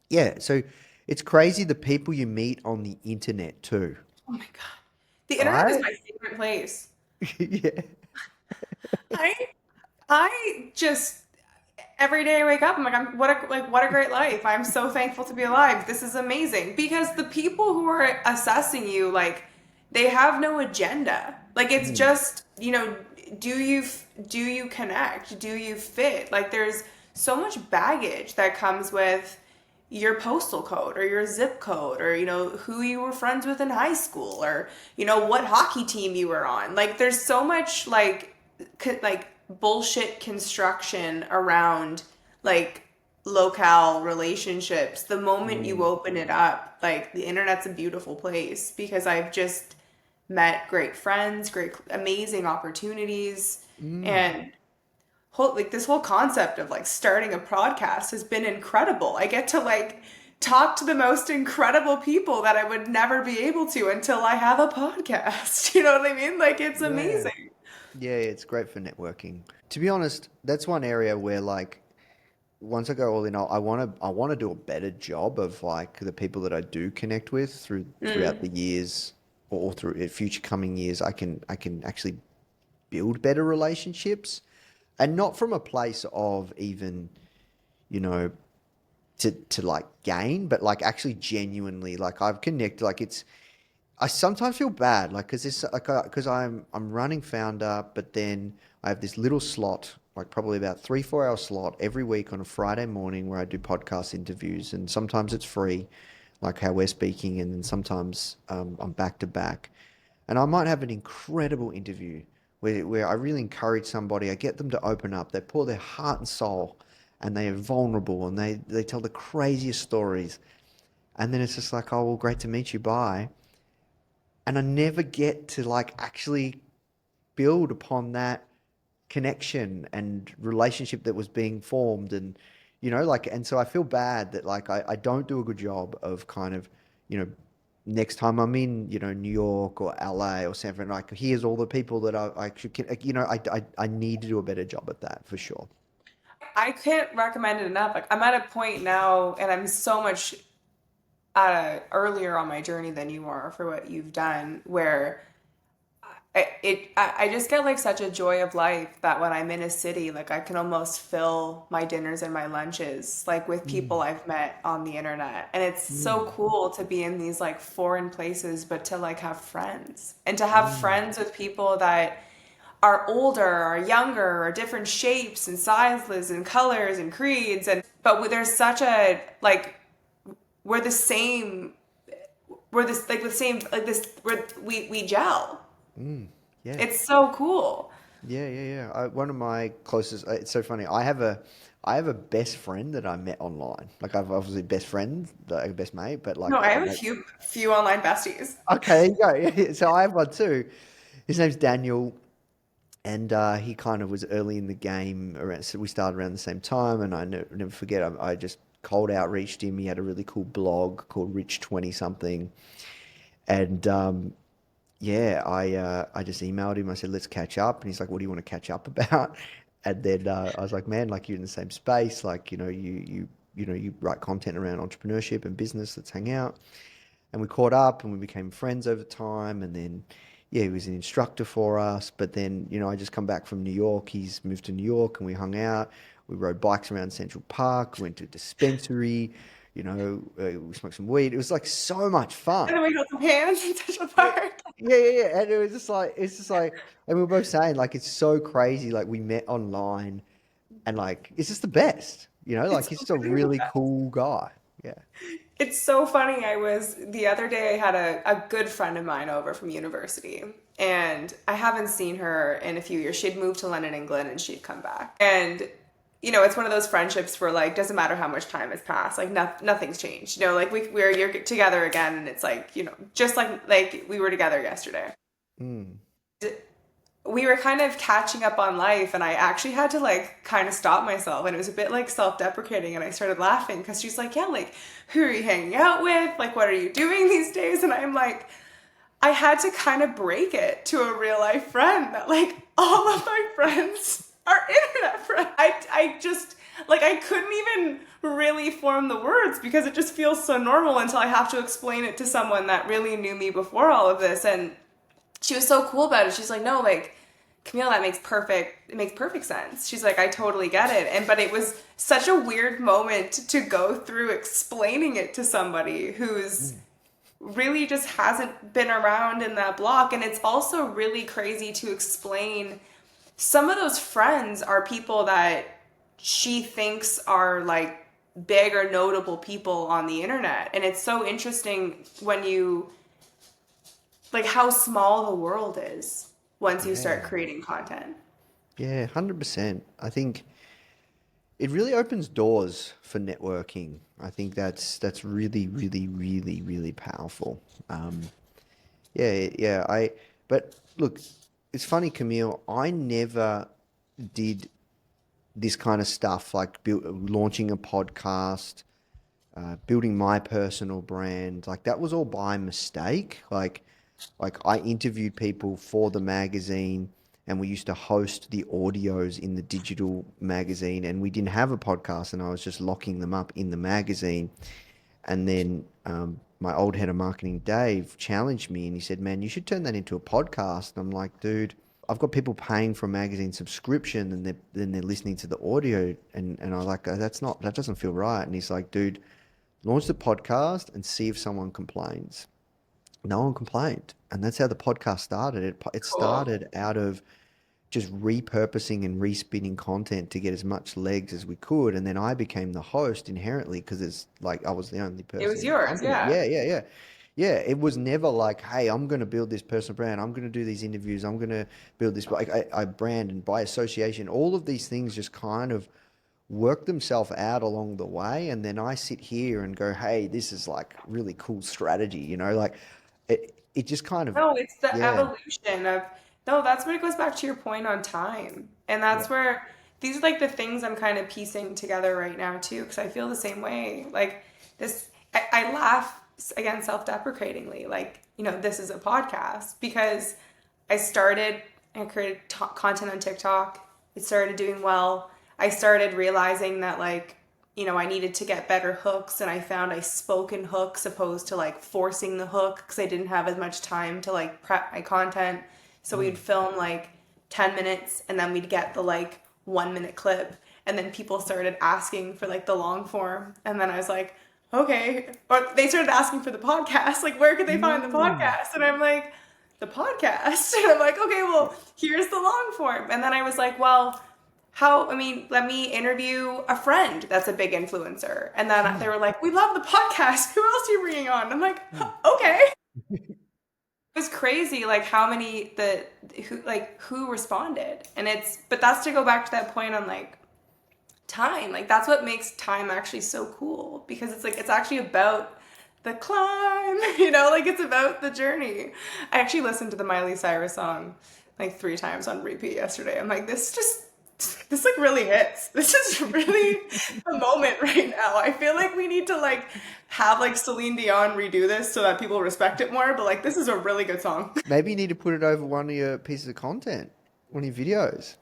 yeah, so it's crazy the people you meet on the internet too, Oh my God. The internet is right? my favorite place. Yeah. I I just every day I wake up, I'm like, what a great life. I'm so thankful to be alive. This is amazing. Because the people who are assessing you, like, they have no agenda. Like it's Mm, just, do you connect? Do you fit? Like there's so much baggage that comes with your postal code or your zip code or who you were friends with in high school or what hockey team you were on. Like there's so much like bullshit construction around like locale relationships. The moment you mm, open it up, like the internet's a beautiful place because I've just met great friends, great amazing opportunities, mm. and this whole concept of like starting a podcast has been incredible. I get to like talk to the most incredible people that I would never be able to until I have a podcast. You know what I mean? Like it's Yeah. amazing. Yeah, it's great for networking. To be honest, that's one area where like once I go all in, I want to do a better job of like the people that I do connect with throughout the years or through future coming years. I can actually build better relationships, and not from a place of even, you know, to like gain, but like actually genuinely like I've connected. Like it's I sometimes feel bad, like because it's like because I'm running Founder, but then I have this little slot, like probably about 3 4 hour slot every week on a Friday morning where I do podcast interviews, and sometimes it's free, like how we're speaking, and then sometimes I'm back to back, and I might have an incredible interview where I really encourage somebody, I get them to open up, they pour their heart and soul, and they are vulnerable, and they tell the craziest stories, and then it's just like, oh well, great to meet you, bye. And I never get to like actually build upon that connection and relationship that was being formed, and like, and so I feel bad that like I don't do a good job of kind of, you know next time I'm in, New York or LA or San Francisco, like here's all the people that I should, I need to do a better job at that for sure. I can't recommend it enough. Like I'm at a point now, and I'm so much earlier on my journey than you are for what you've done, where I just get like such a joy of life that when I'm in a city, like I can almost fill my dinners and my lunches like with people I've met on the internet. And it's so cool to be in these like foreign places, but to like have friends and to have friends with people that are older or younger or different shapes and sizes and colors and creeds, and but there's such a like we're the same, we're this like the same, like this, we gel. Yeah. It's so cool. Yeah. One of my closest. It's so funny. I have a best friend that I met online. Like I've obviously best friend, like a best mate, but No, like I I have a met. few online besties. Okay, there you go. Yeah, so I have one too. His name's Daniel, and he kind of was early in the game around. So we started around the same time, and I never forget. I just cold outreached him. He had a really cool blog called Rich 20 something, and yeah, I just emailed him. I said, let's catch up. And he's like, what do you want to catch up about? And then I was like, man, like you're in the same space. Like, you write content around entrepreneurship and business. Let's hang out. And we caught up and we became friends over time. And then, yeah, he was an instructor for us. But then, I just come back from New York. He's moved to New York and we hung out. We rode bikes around Central Park, went to a dispensary, we smoked some weed. It was like so much fun. And then we held some hands in Central Yeah, Park. yeah. And it's just like, and we were both saying like it's so crazy. Like we met online, and like it's just the best. It's Like so he's just a funny. really cool guy. Yeah. It's so funny. The other day, I had a good friend of mine over from university, and I haven't seen her in a few years. She'd moved to London, England, and she'd come back. And, it's one of those friendships where, like, doesn't matter how much time has passed, like, nothing's changed. Like, you're together again, and it's like, just like we were together yesterday. Mm. We were kind of catching up on life, and I actually had to like kind of stop myself, and it was a bit like self-deprecating, and I started laughing because she's like, yeah, like who are you hanging out with, like what are you doing these days? And I'm like, I had to kind of break it to a real life friend that like all of my friends are internet friends. I just like I couldn't even really form the words because it just feels so normal until I have to explain it to someone that really knew me before all of this. And she was so cool about it. She's like, no, like, Camille, it makes perfect sense. She's like, I totally get it. But it was such a weird moment to go through explaining it to somebody who's really just hasn't been around in that block. And it's also really crazy to explain. Some of those friends are people that she thinks are like big or notable people on the internet. And it's so interesting when you like how small the world is once you start Yeah. creating content. Yeah. 100%. I think it really opens doors for networking. I think that's really, really, really, really powerful. Um, yeah. But look, it's funny, Camille. I never did this kind of stuff like launching a podcast, building my personal brand. Like that was all by mistake. Like I interviewed people for the magazine, and we used to host the audios in the digital magazine, and we didn't have a podcast, and I was just locking them up in the magazine. And then my old head of marketing, Dave, challenged me, and he said, "Man, you should turn that into a podcast." And I'm like, "Dude, I've got people paying for a magazine subscription, and they're listening to the audio." And I was like, that doesn't feel right." And he's like, "Dude, launch the podcast and see if someone complains." No one complained, and that's how the podcast started. It Cool. started out of just repurposing and respinning content to get as much legs as we could, and then I became the host inherently because it's like I was the only It person was in the yours, company. yeah. Yeah. It was never like, "Hey, I'm going to build this personal brand. I'm going to do these interviews. I'm going to build this." Like I brand, and by association, all of these things just kind of work themselves out along the way, and then I sit here and go, "Hey, this is like really cool strategy," like it just kind of, No, it's the yeah. evolution of, no, that's where it goes back to your point on time. And that's where these are like the things I'm kind of piecing together right now too, because I feel the same way. Like this, I laugh again self-deprecatingly, like, this is a podcast because I created content on TikTok. It started doing well. I started realizing that like, I needed to get better hooks, and I found I spoke in hooks opposed to like forcing the hook because I didn't have as much time to like prep my content. So we'd film like 10 minutes and then we'd get the like 1 minute clip, and then people started asking for like the long form, and then I was like, okay, or they started asking for the podcast, like where could they find the Mm. podcast? And I'm like, the podcast. And I'm like, okay, well, here's the long form. And then I was like, well, let me interview a friend that's a big influencer. And then they were like, we love the podcast. Who else are you bringing on? I'm like, okay. It was crazy, like how many who responded. And but that's to go back to that point on like time. Like that's what makes time actually so cool, because it's like it's actually about the climb, like it's about the journey. I actually listened to the Miley Cyrus song like 3 times on repeat yesterday. I'm like, this like really hits. This is really the moment right now. I feel like we need to like have like Celine Dion redo this so that people respect it more, but like this is a really good song. Maybe you need to put it over one of your pieces of content, one of your videos.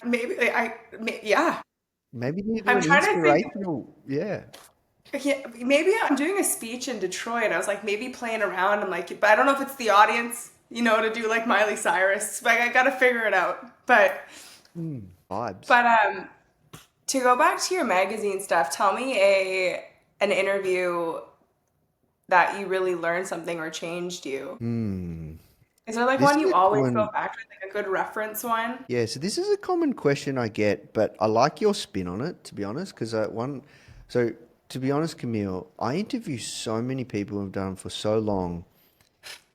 Maybe like, yeah. Maybe you need to do I'm an trying to think. inspirational, yeah. Yeah, maybe I'm doing a speech in Detroit. I was like maybe playing around. I'm like, but I don't know if it's the audience, to do like Miley Cyrus. Like I gotta figure it out. Vibes. But to go back to your magazine stuff, tell me an interview that you really learned something or changed you. Hmm. Is there like This one is you a always go common, back to, like a good reference one? yeah, so this is a common question I get, but I like your spin on it, to be honest, because so to be honest, Camille, I interview so many people who've done it for so long.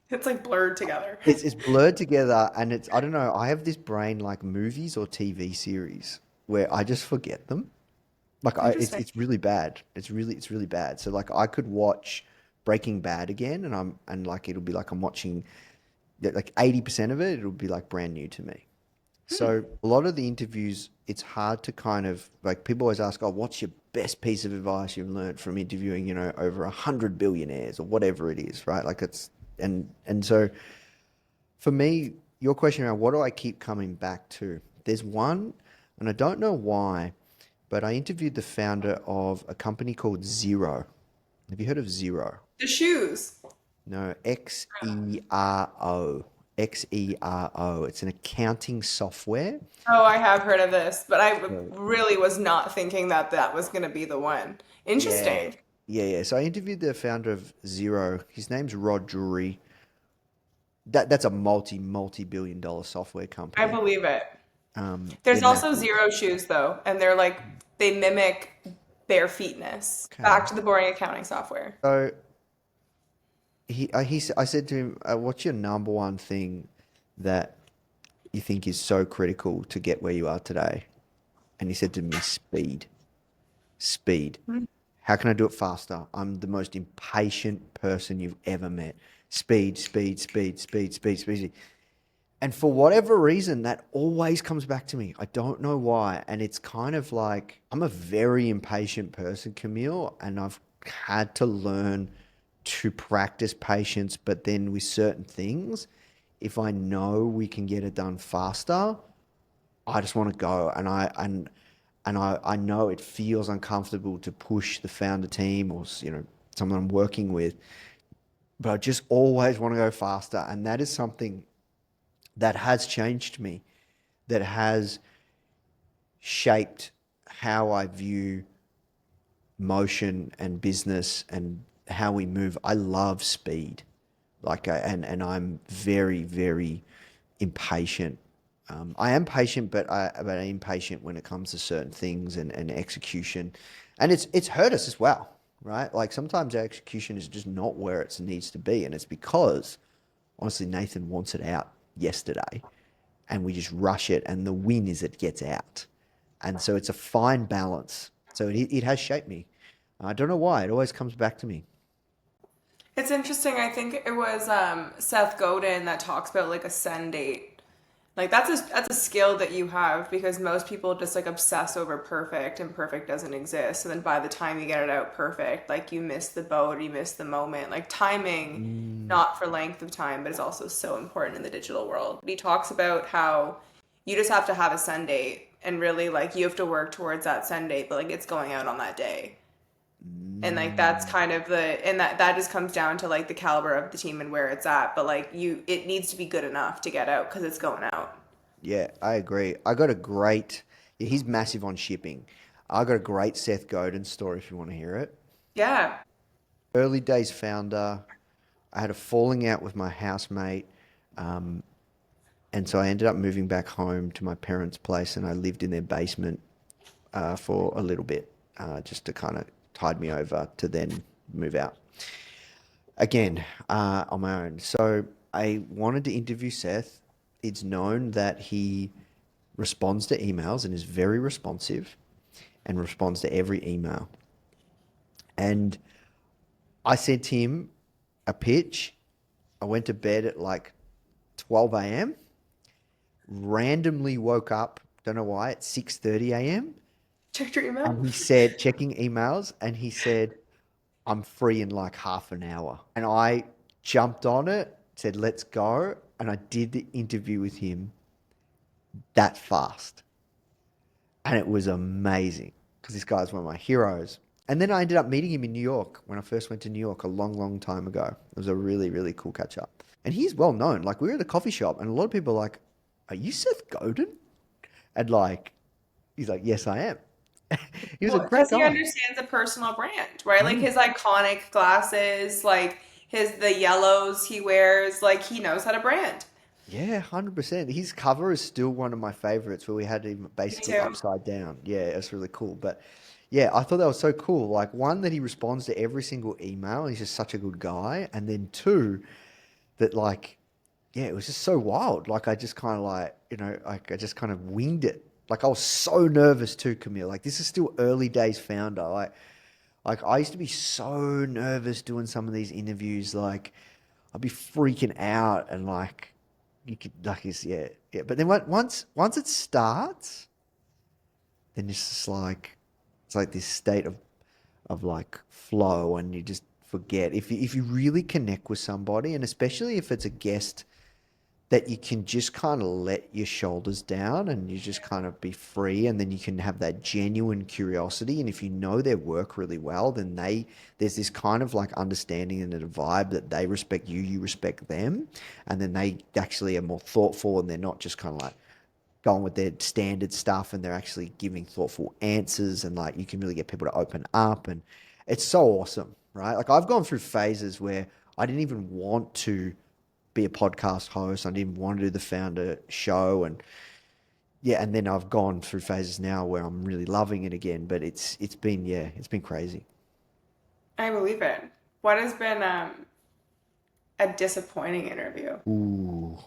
It's like blurred together. It's blurred together, and I don't know, I have this brain like movies or TV series where I just forget them. Like Interesting. it's really bad. It's really bad. So like I could watch Breaking Bad again, and like it'll be like I'm watching like 80% of it, it'll be like brand new to me. So a lot of the interviews, it's hard to kind of like people always ask, "Oh, what's your best piece of advice you've learned from interviewing, over 100 billionaires or whatever it is, right?" Like and so for me, your question around what do I keep coming back to? There's one, and I don't know why, but I interviewed the founder of a company called Zero. Have you heard of Zero? The shoes. No, Xero. Xero. It's an accounting software. Oh, I have heard of this, but I So, really was not thinking that that was going to be the one. yeah, Interesting. yeah. So I interviewed the founder of Zero. His name's Rod Drury. That's a multi-billion dollar software I company. believe it. They're There's also massive. zero shoes though, and they're like they mimic bare feetness. Okay. Back to the boring accounting software. So I said to him, "What's your number one thing that you think is so critical to get where you are today?" And he said to me, "Speed. Speed. How can I do it faster? I'm the most impatient person you've ever met. Speed, speed, speed, speed, speed, speed." And for whatever reason, that always comes back to me. I don't know why. And it's kind of like I'm a very impatient person, Camille, and I've had to learn to practice patience, but then with certain things, if I know we can get it done faster, I just want to go. And I know it feels uncomfortable to push the founder team or, someone I'm working with, but I just always want to go faster. And that is something that has changed me, that has shaped how I view motion and business and how we move. I love speed. And I'm very, very impatient. I am patient, but I'm impatient when it comes to certain things and execution. And it's hurt us as well, right? Like sometimes our execution is just not where it needs to be. And it's because, honestly, Nathan wants it out yesterday and we just rush it. And the win is it gets out. And so it's a fine balance. So it has shaped me. I don't know why. It always comes back to me. It's interesting. I think it was Seth Godin that talks about like a send date. Like that's a skill that you have because most people just like obsess over perfect and perfect doesn't exist. And then by the time you get it out perfect, like you miss the boat or you miss the moment. Like timing, not for length of time, but it's also so important in the digital world. He talks about how you just have to have a send date and really like you have to work towards that send date, but like it's going out on that day. And like that's kind of that just comes down to like the caliber of the team and where it's at, but like it needs to be good enough to get out because it's going out. Yeah, I agree. He's massive on shipping. I got a great Seth Godin story if you want to hear it. Yeah. Early days founder, I had a falling out with my housemate. And so I ended up moving back home to my parents' place and I lived in their basement for a little bit just to kind of tide me over to then move out again on my own. So I wanted to interview Seth. It's known that he responds to emails and is very responsive and responds to every email. And I sent him a pitch. I went to bed at like 12 a.m., randomly woke up, don't know why, at 6:30 a.m. Check your email. And he said, checking emails, and he said, I'm free in like half an hour. And I jumped on it, said, let's go. And I did the interview with him that fast. And it was amazing because this guy's one of my heroes. And then I ended up meeting him in New York when I first went to New York a long, long time ago. It was a really, really cool catch up. And he's well known. Like we were at a coffee shop and a lot of people are like, are you Seth Godin? And like, he's like, yes, I am. He was a great Because he guy. understands a personal brand, right? Like his iconic glasses, like the yellows he wears, like he knows how to brand. Yeah, 100%. His cover is still one of my favorites where we had him basically too. upside down. Yeah, it's really cool. But yeah, I thought that was so cool. Like one, that he responds to every single email. He's just such a good guy. And then two, that like, yeah, it was just so wild. Like I just kind of like, like I just kind of winged it. Like I was so nervous too, Camille. Like this is still early days founder. Like I used to be so nervous doing some of these interviews. Like I'd be freaking out and like you could like yeah. But then once it starts, then it's just like it's like this state of like flow, and you just forget if you really connect with somebody, and especially if it's a guest that you can just kind of let your shoulders down and you just kind of be free, and then you can have that genuine curiosity. And if you know their work really well, then there's this kind of like understanding and a vibe that they respect you, you respect them, and then they actually are more thoughtful and they're not just kind of like going with their standard stuff, and they're actually giving thoughtful answers, and like you can really get people to open up, and it's so awesome, right? Like I've gone through phases where I didn't even want to be a podcast host. I didn't want to do the founder show, and yeah, and then I've gone through phases now where I'm really loving it again. But it's been crazy. I believe it. What has been a disappointing interview? Ooh,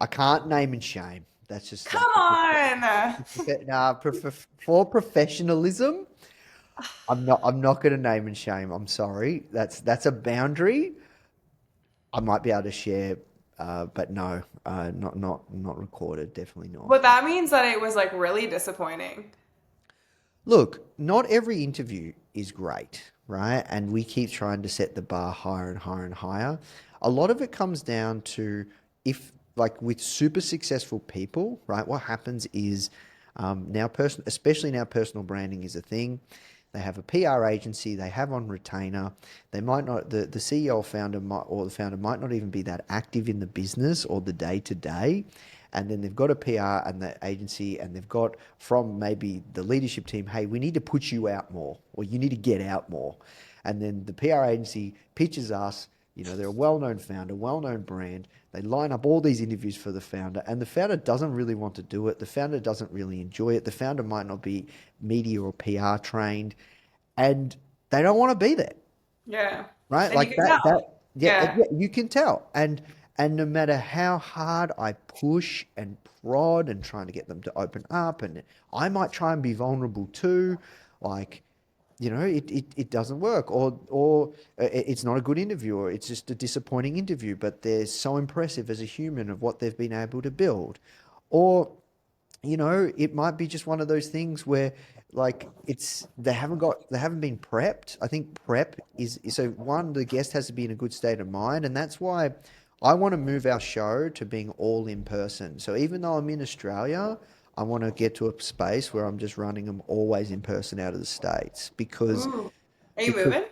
I can't name and shame. That's just Come on. for professionalism. I'm not going to name and shame. I'm sorry. That's a boundary. I might be able to share, but no, not recorded. Definitely not. But that means that it was like really disappointing. Look, not every interview is great, right? And we keep trying to set the bar higher and higher and higher. A lot of it comes down to if like with super successful people, right? What happens is especially now personal branding is a thing. They have a PR agency, they have on retainer. They might not, the CEO or the founder might not even be that active in the business or the day to day. And then they've got a PR and the agency, and they've got from maybe the leadership team, hey, we need to put you out more, or you need to get out more. And then the PR agency pitches us, they're a well-known founder, well-known brand. They line up all these interviews for the founder, and the founder doesn't really want to do it. The founder doesn't really enjoy it. The founder might not be media or PR trained, and they don't want to be there, Yeah. right? And you Like can that, tell. Yeah. you can tell. And no matter how hard I push and prod and trying to get them to open up, and I might try and be vulnerable too, like, it doesn't work, or it's not a good interview, or it's just a disappointing interview, but they're so impressive as a human of what they've been able to build. Or, it might be just one of those things where like they haven't been prepped. I think prep is so one, the guest has to be in a good state of mind, and that's why I want to move our show to being all in person. So even though I'm in Australia, I want to get to a space where I'm just running them always in person out of the States because Ooh. Are you because moving?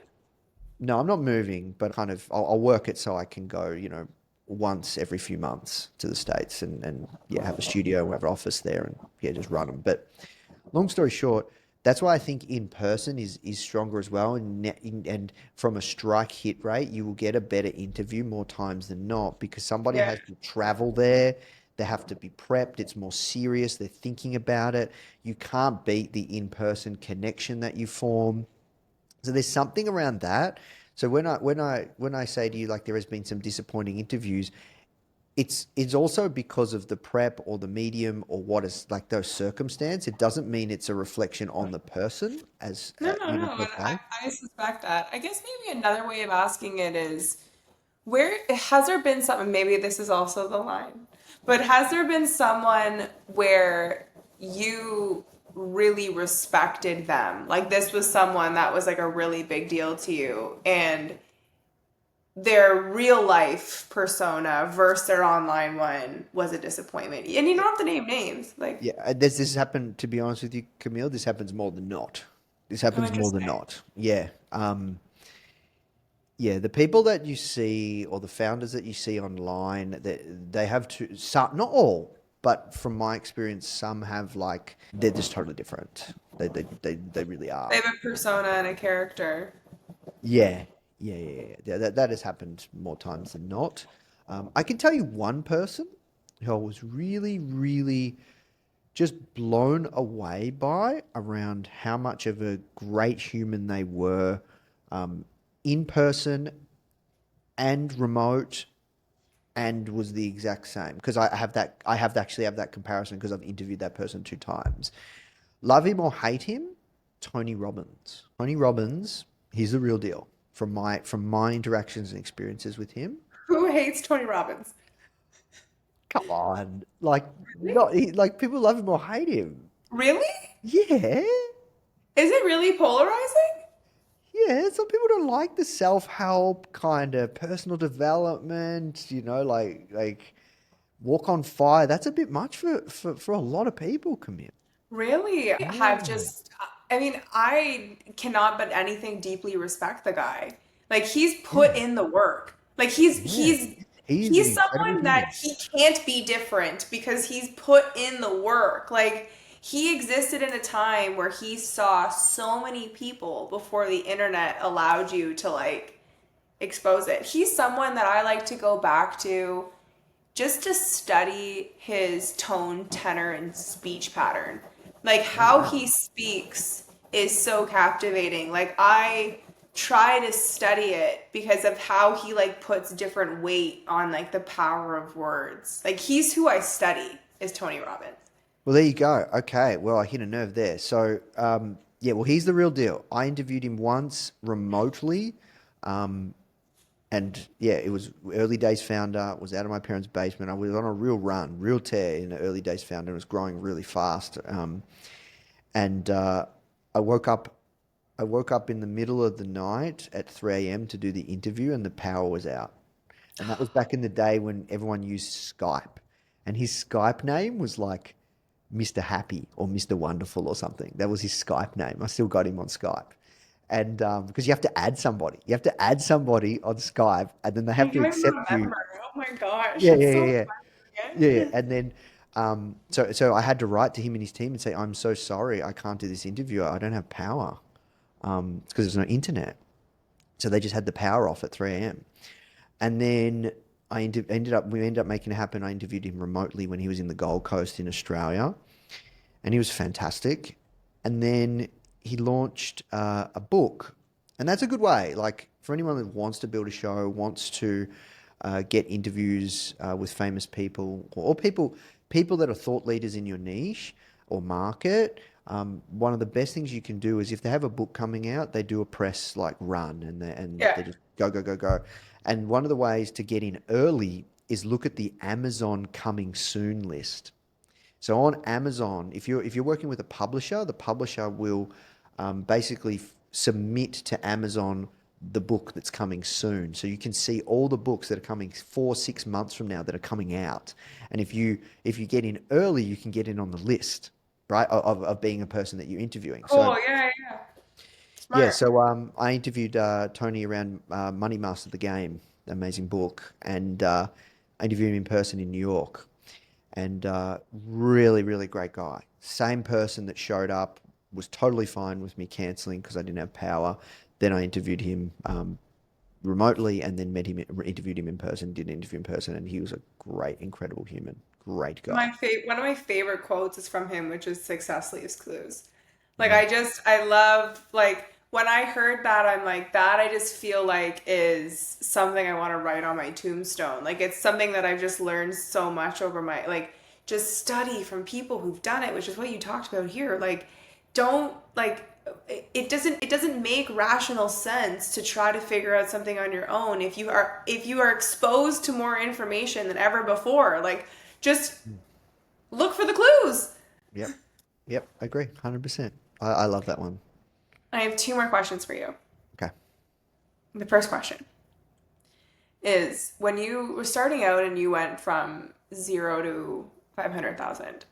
no, I'm not moving, but I'll work it so I can go, once every few months to the States and yeah, have a studio, have an office there, and yeah, just run them. But long story short, that's why I think in person is stronger as well. And from a strike hit rate, you will get a better interview more times than not because somebody Yeah. has to travel there. They have to be prepped. It's more serious. They're thinking about it. You can't beat the in-person connection that you form. So there's something around that. So when I say to you like there has been some disappointing interviews, it's also because of the prep or the medium or what is like those circumstance. It doesn't mean it's a reflection on the person as No, no, no. per And I, se. I suspect that. I guess maybe another way of asking it is where has there been something, maybe this is also the line, but has there been someone where you really respected them? Like this was someone that was like a really big deal to you, and their real life persona versus their online one was a disappointment. And you don't have to name names. Like, Yeah, this has happened. To be honest with you, Camille, this happens more than not. This oh, happens more than interesting. not. Yeah. Yeah, the people that you see or the founders that you see online, they have to, some, not all, but from my experience, some have like, they're just totally different. They really They are. have a persona and a character. Yeah, yeah. That has happened more times than not. I can tell you one person who I was really, really just blown away by around how much of a great human they were in person and remote and was the exact same because I have to actually have that comparison because I've interviewed that person two times. Love him or hate him, Tony Robbins. Tony Robbins, he's the real deal from my interactions and experiences with him. Who hates Tony Robbins? Come on, like not like people love him or hate him. Really? Yeah, Is it really polarizing? yeah. Some people don't like the self-help kind of personal development. Like walk on fire. That's a bit much for a lot of people, Camille. Really? I have Yeah. just, I mean, I cannot but anything deeply respect the guy. Like he's put Yeah. in the work. Like he's Yeah. he's He is an he's incredible someone that human. he can't be different because he's put in the work. Like he existed in a time where he saw so many people before the internet allowed you to like expose it. He's someone that I like to go back to just to study his tone, tenor, and speech pattern. Like Oh how wow. he speaks is so captivating. Like I try to study it because of how he like puts different weight on like the power of words. Like he's who I study is Tony Robbins. Well, there you go. Okay. Well, I hit a nerve there. So, yeah, well, he's the real deal. I interviewed him once remotely. Um, and yeah, it was early days founder, was out of my parents' basement. I was on a real run, real tear in the early days founder. It was growing really fast. And I woke up, I woke up in the middle of the night at 3 a.m. to do the interview and the power was out. And that was back in the day when everyone used Skype. And his Skype name was like Mr. Happy or Mr. Wonderful or something. That was his Skype name. I still got him on Skype. And because you have to add somebody, on Skype, and then they I have to don't even accept you. remember. Oh my gosh, Yeah, it's yeah, yeah, so yeah. funny. Yeah, yeah. And then, so I had to write to him and his team and say, I'm so sorry, I can't do this interview. I don't have power. It's because there's no internet. So they just had the power off at 3 a.m. And then we ended up making it happen. I interviewed him remotely when he was in the Gold Coast in Australia, and he was fantastic. And then he launched a book, and that's a good way. Like for anyone that wants to build a show, wants to get interviews with famous people or people that are thought leaders in your niche or market. One of the best things you can do is if they have a book coming out, they do a press like run and Yeah. they just go go go go. And one of the ways to get in early is look at the Amazon coming soon list. So on Amazon, if you're working with a publisher, the publisher will basically submit to Amazon the book that's coming soon. So you can see all the books that are coming 4-6 months from now that are coming out. And if you get in early, you can get in on the list, right? Of being a person that you're interviewing. So Cool. Yeah, yeah. yeah, Smart. so I interviewed Tony around Money Master the Game, amazing book, and I interviewed him in person in New York, and really, really great guy. Same person that showed up, was totally fine with me cancelling because I didn't have power. Then I interviewed him remotely, and then interviewed him in person, did an interview in person, and he was a great, incredible human, great guy. One of my favorite quotes is from him, which is "Success leaves clues." Like Mm. I love like when I heard that, I'm like that. I just feel like is something I want to write on my tombstone. Like it's something that I've just learned so much over my like just study from people who've done it, which is what you talked about here. Like don't like it doesn't make rational sense to try to figure out something on your own if you are exposed to more information than ever before. Like just look for the clues. Yep, yep, I agree, 100%. I love that one. I have two more questions for you. Okay. The first question is when you were starting out and you went from 0 to 500,000.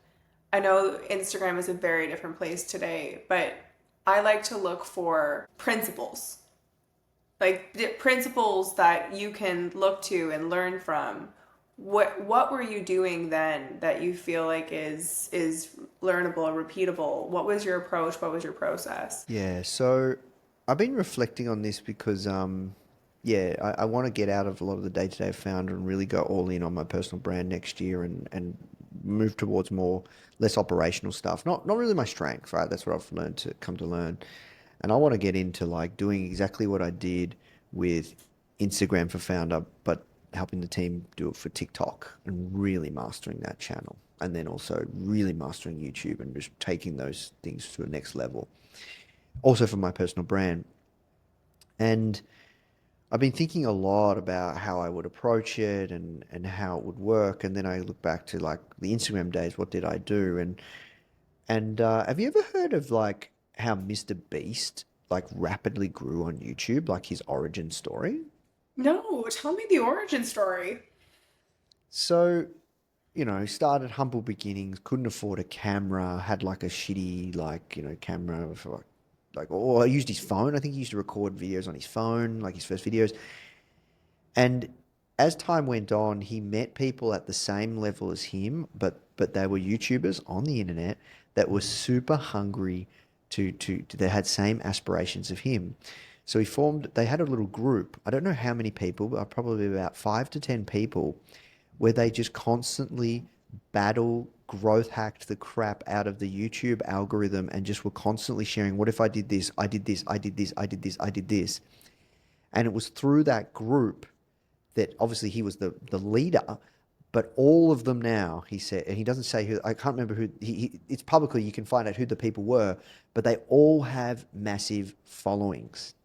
I know Instagram is a very different place today, but I like to look for principles. Like the principles that you can look to and learn from. What were you doing then that you feel like is learnable or repeatable? What was your approach? What was your process? Yeah, so I've been reflecting on this because, yeah, I want to get out of a lot of the day-to-day founder and really go all in on my personal brand next year and move towards less operational stuff. Not really my strength, right? That's what I've learned to come to learn. And I want to get into like doing exactly what I did with Instagram for Foundr, but helping the team do it for TikTok and really mastering that channel. And then also really mastering YouTube and just taking those things to a next level. Also for my personal brand. And I've been thinking a lot about how I would approach it and how it would work. And then I look back to like the Instagram days, what did I do? And have you ever heard of like how Mr. Beast like rapidly grew on YouTube, like his origin story? No, tell me the origin story. So, started humble beginnings, couldn't afford a camera, had like a shitty camera for or used his phone. I think he used to record videos on his phone, like his first videos. And as time went on, he met people at the same level as him, but they were YouTubers on the internet that were super hungry they had same aspirations of him. So they had a little group. I don't know how many people, but probably about 5 to 10 people, where they just constantly growth hacked the crap out of the YouTube algorithm and just were constantly sharing, what if I did this, I did this, I did this, I did this, I did this. And it was through that group that obviously he was the leader, but all of them now, he said, and he doesn't say who, I can't remember who, it's publicly, you can find out who the people were, but they all have massive followings.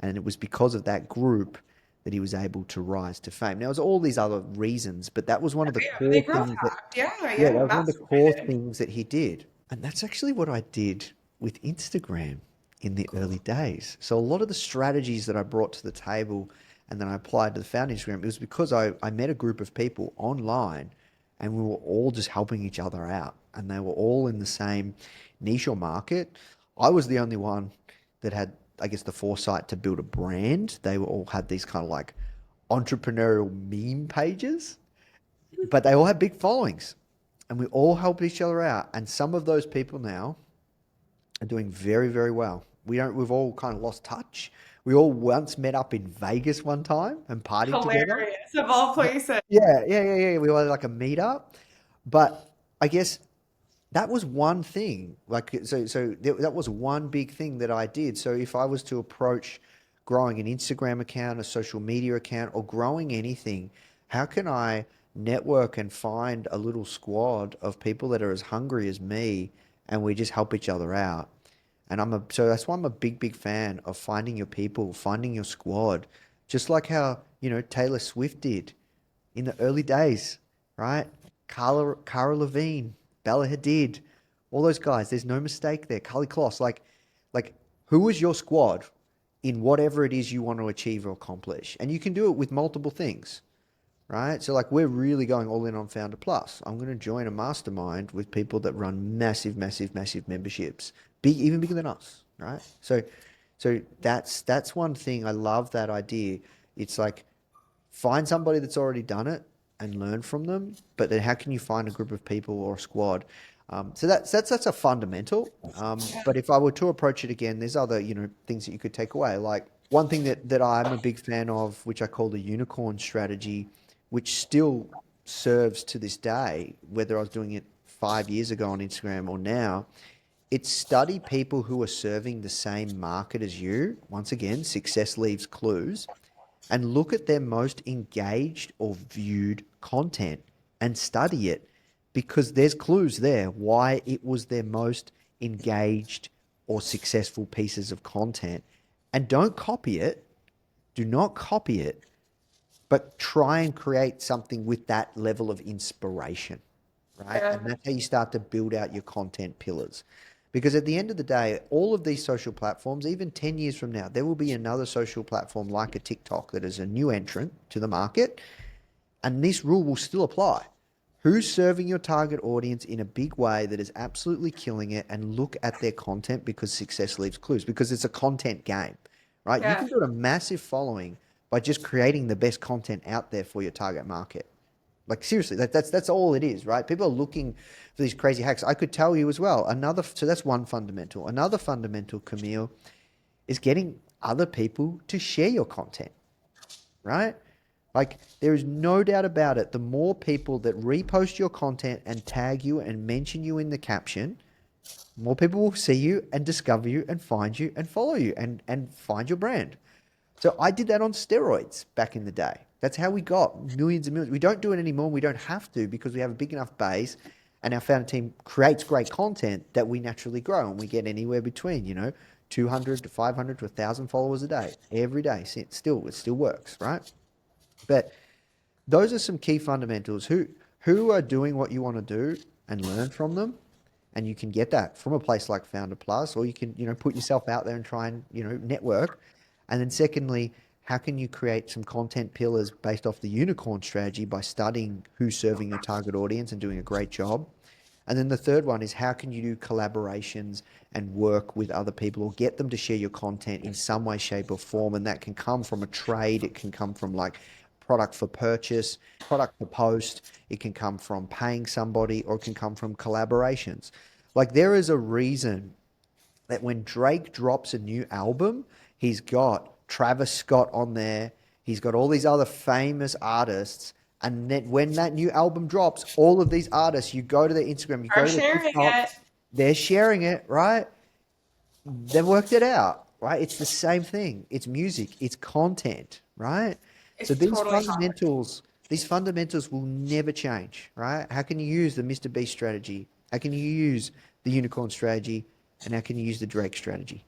And it was because of that group that he was able to rise to fame. Now, there's all these other reasons, but that was one of the Yeah, core they growth things that, hacked. Yeah, yeah, yeah, that was one of the core masturbated. things that he did. And that's actually what I did with Instagram in the early days. So a lot of the strategies that I brought to the table and then I applied to the Foundr Instagram, it was because I met a group of people online and we were all just helping each other out. And they were all in the same niche or market. I was the only one that had, I guess, the foresight to build a brand. They were all had these kind of like entrepreneurial meme pages, but they all had big followings. And we all helped each other out. And some of those people now are doing very, very well. We've all kind of lost touch. We all once met up in Vegas one time and partied together. Hilarious of all places. Yeah. We were like a meetup. But I guess that was one thing. Like, that was one big thing that I did. So if I was to approach growing an Instagram account, a social media account, or growing anything, how can I network and find a little squad of people that are as hungry as me, and we just help each other out? And so that's why I'm a big, big fan of finding your people, finding your squad, just like how, Taylor Swift did in the early days, right? Cara Levine, Bella Hadid, all those guys. There's no mistake there. Carly Kloss, like who is your squad in whatever it is you want to achieve or accomplish? And you can do it with multiple things, right? So like we're really going all in on Foundr Plus. I'm going to join a mastermind with people that run massive, massive, massive memberships, even bigger than us, right? So that's one thing. I love that idea. It's like find somebody that's already done it and learn from them, but then how can you find a group of people or a squad? So that's a fundamental. But if I were to approach it again, there's other things that you could take away. Like one thing that I'm a big fan of, which I call the unicorn strategy, which still serves to this day, whether I was doing it 5 years ago on Instagram or now. It's study people who are serving the same market as you. Once again, success leaves clues. And look at their most engaged or viewed content and study it, because there's clues there why it was their most engaged or successful pieces of content. And don't copy it. Do not copy it, but try and create something with that level of inspiration, right? Yeah. And that's how you start to build out your content pillars. Because at the end of the day, all of these social platforms, even 10 years from now, there will be another social platform like a TikTok that is a new entrant to the market. And this rule will still apply. Who's serving your target audience in a big way that is absolutely killing it, and look at their content, because success leaves clues, because it's a content game, right? You Yeah. can build a massive following by just creating the best content out there for your target market. Like seriously, that's all it is, right? People are looking for these crazy hacks. I could tell you as well. So that's one fundamental. Another fundamental, Camille, is getting other people to share your content, right? Like there is no doubt about it. The more people that repost your content and tag you and mention you in the caption, more people will see you and discover you and find you and follow you and find your brand. So I did that on steroids back in the day. That's how we got millions and millions. We don't do it anymore. We don't have to, because we have a big enough base and our Foundr team creates great content that we naturally grow, and we get anywhere between, 200 to 500 to 1,000 followers a day, every day. It still works, right? But those are some key fundamentals. Who are doing what you want to do, and learn from them. And you can get that from a place like Foundr Plus, or you can, put yourself out there and try and, network. And then secondly, how can you create some content pillars based off the unicorn strategy by studying who's serving your target audience and doing a great job? And then the third one is, how can you do collaborations and work with other people, or get them to share your content in some way, shape or form? And that can come from a trade. It can come from like product for purchase, product for post. It can come from paying somebody, or it can come from collaborations. Like there is a reason that when Drake drops a new album, he's got Travis Scott on there. He's got all these other famous artists. And then when that new album drops, all of these artists, you go to their Instagram, you go to their TikTok, they're sharing it, right? They've worked it out, right? It's the same thing. It's music. It's content, right? So these fundamentals will never change, right? How can you use the Mr. Beast strategy? How can you use the unicorn strategy? And how can you use the Drake strategy?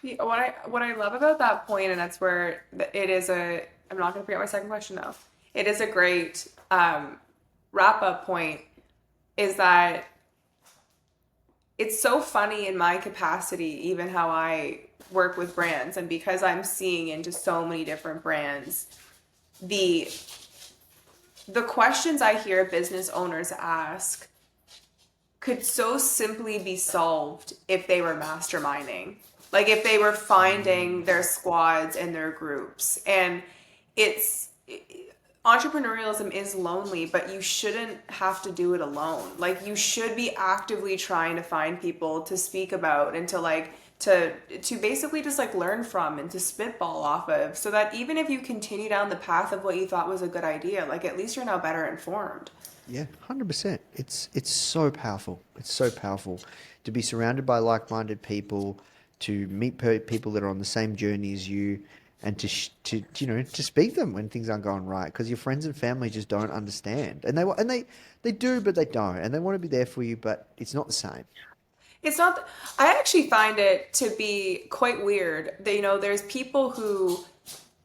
Yeah, what I love about that point, and that's where it is I'm not going to forget my second question though. It is a great wrap up point, is that it's so funny in my capacity, even how I work with brands, and because I'm seeing into so many different brands, the the questions I hear business owners ask could so simply be solved if they were masterminding. Like if they were finding their squads and their groups. And it's entrepreneurialism is lonely, but you shouldn't have to do it alone. Like you should be actively trying to find people to speak about and to like to basically just like learn from and to spitball off of, so that even if you continue down the path of what you thought was a good idea, like at least you're now better informed. Yeah, 100%. It's so powerful. It's so powerful to be surrounded by like-minded people, to meet people that are on the same journey as you, and to to speak them when things aren't going right, because your friends and family just don't understand, and they do, but they don't, and they want to be there for you, but it's not the same. It's not, I actually find it to be quite weird that, there's people who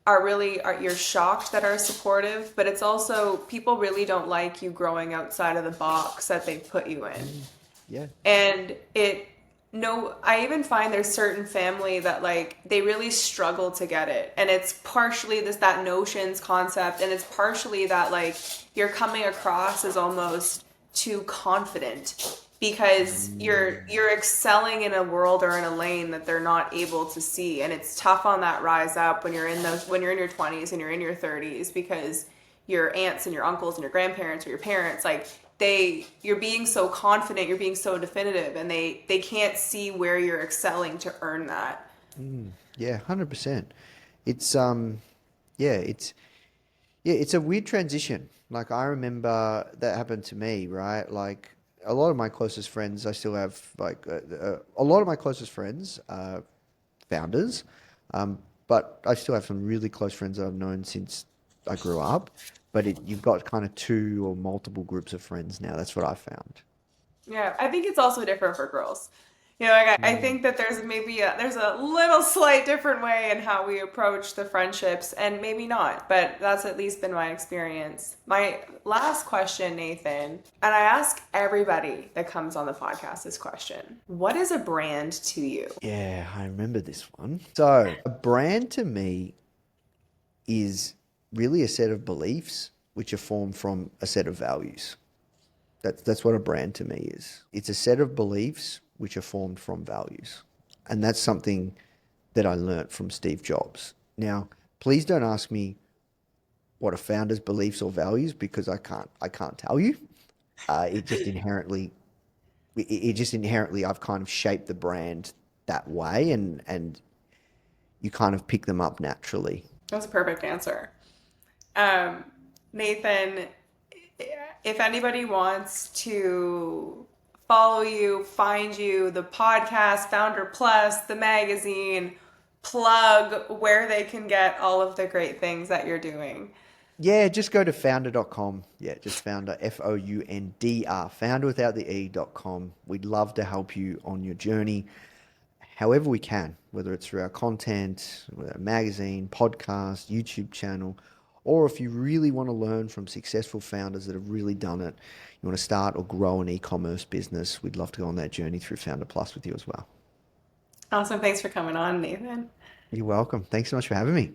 you're shocked that are supportive, but it's also people really don't like you growing outside of the box that they put you in. Yeah. And no, I even find there's certain family that like they really struggle to get it. And it's partially that notions concept, and it's partially that like you're coming across as almost too confident because you're excelling in a world or in a lane that they're not able to see. And it's tough on that rise up when you're in your 20s and you're in your 30s, because your aunts and your uncles and your grandparents or your parents, like you're being so confident, you're being so definitive, and they can't see where you're excelling to earn that. Yeah, 100%. It's it's a weird transition. Like I remember that happened to me, right? Like a lot of my closest friends, I still have like a lot of my closest friends are founders, but I still have some really close friends that I've known since I grew up. But you've got kind of two or multiple groups of friends now. That's what I found. Yeah, I think it's also different for girls. Like I think that there's a little slight different way in how we approach the friendships, and maybe not, but that's at least been my experience. My last question, Nathan, and I ask everybody that comes on the podcast this question: what is a brand to you? Yeah, I remember this one. So a brand to me is really a set of beliefs which are formed from a set of values. That's what a brand to me is. It's a set of beliefs which are formed from values. And that's something that I learnt from Steve Jobs. Now, please don't ask me what a founder's beliefs or values, because I can't tell you. It just inherently I've kind of shaped the brand that way, and you kind of pick them up naturally. That's a perfect answer. Nathan, if anybody wants to follow you, find you, the podcast, Foundr Plus, the magazine, plug where they can get all of the great things that you're doing. Yeah, just go to foundr.com. Yeah, just Foundr, Foundr, founder without the E.com. We'd love to help you on your journey however we can, whether it's through our content, our magazine, podcast, YouTube channel, or if you really want to learn from successful founders that have really done it, you want to start or grow an e-commerce business, we'd love to go on that journey through Foundr Plus with you as well. Awesome. Thanks for coming on, Nathan. You're welcome. Thanks so much for having me.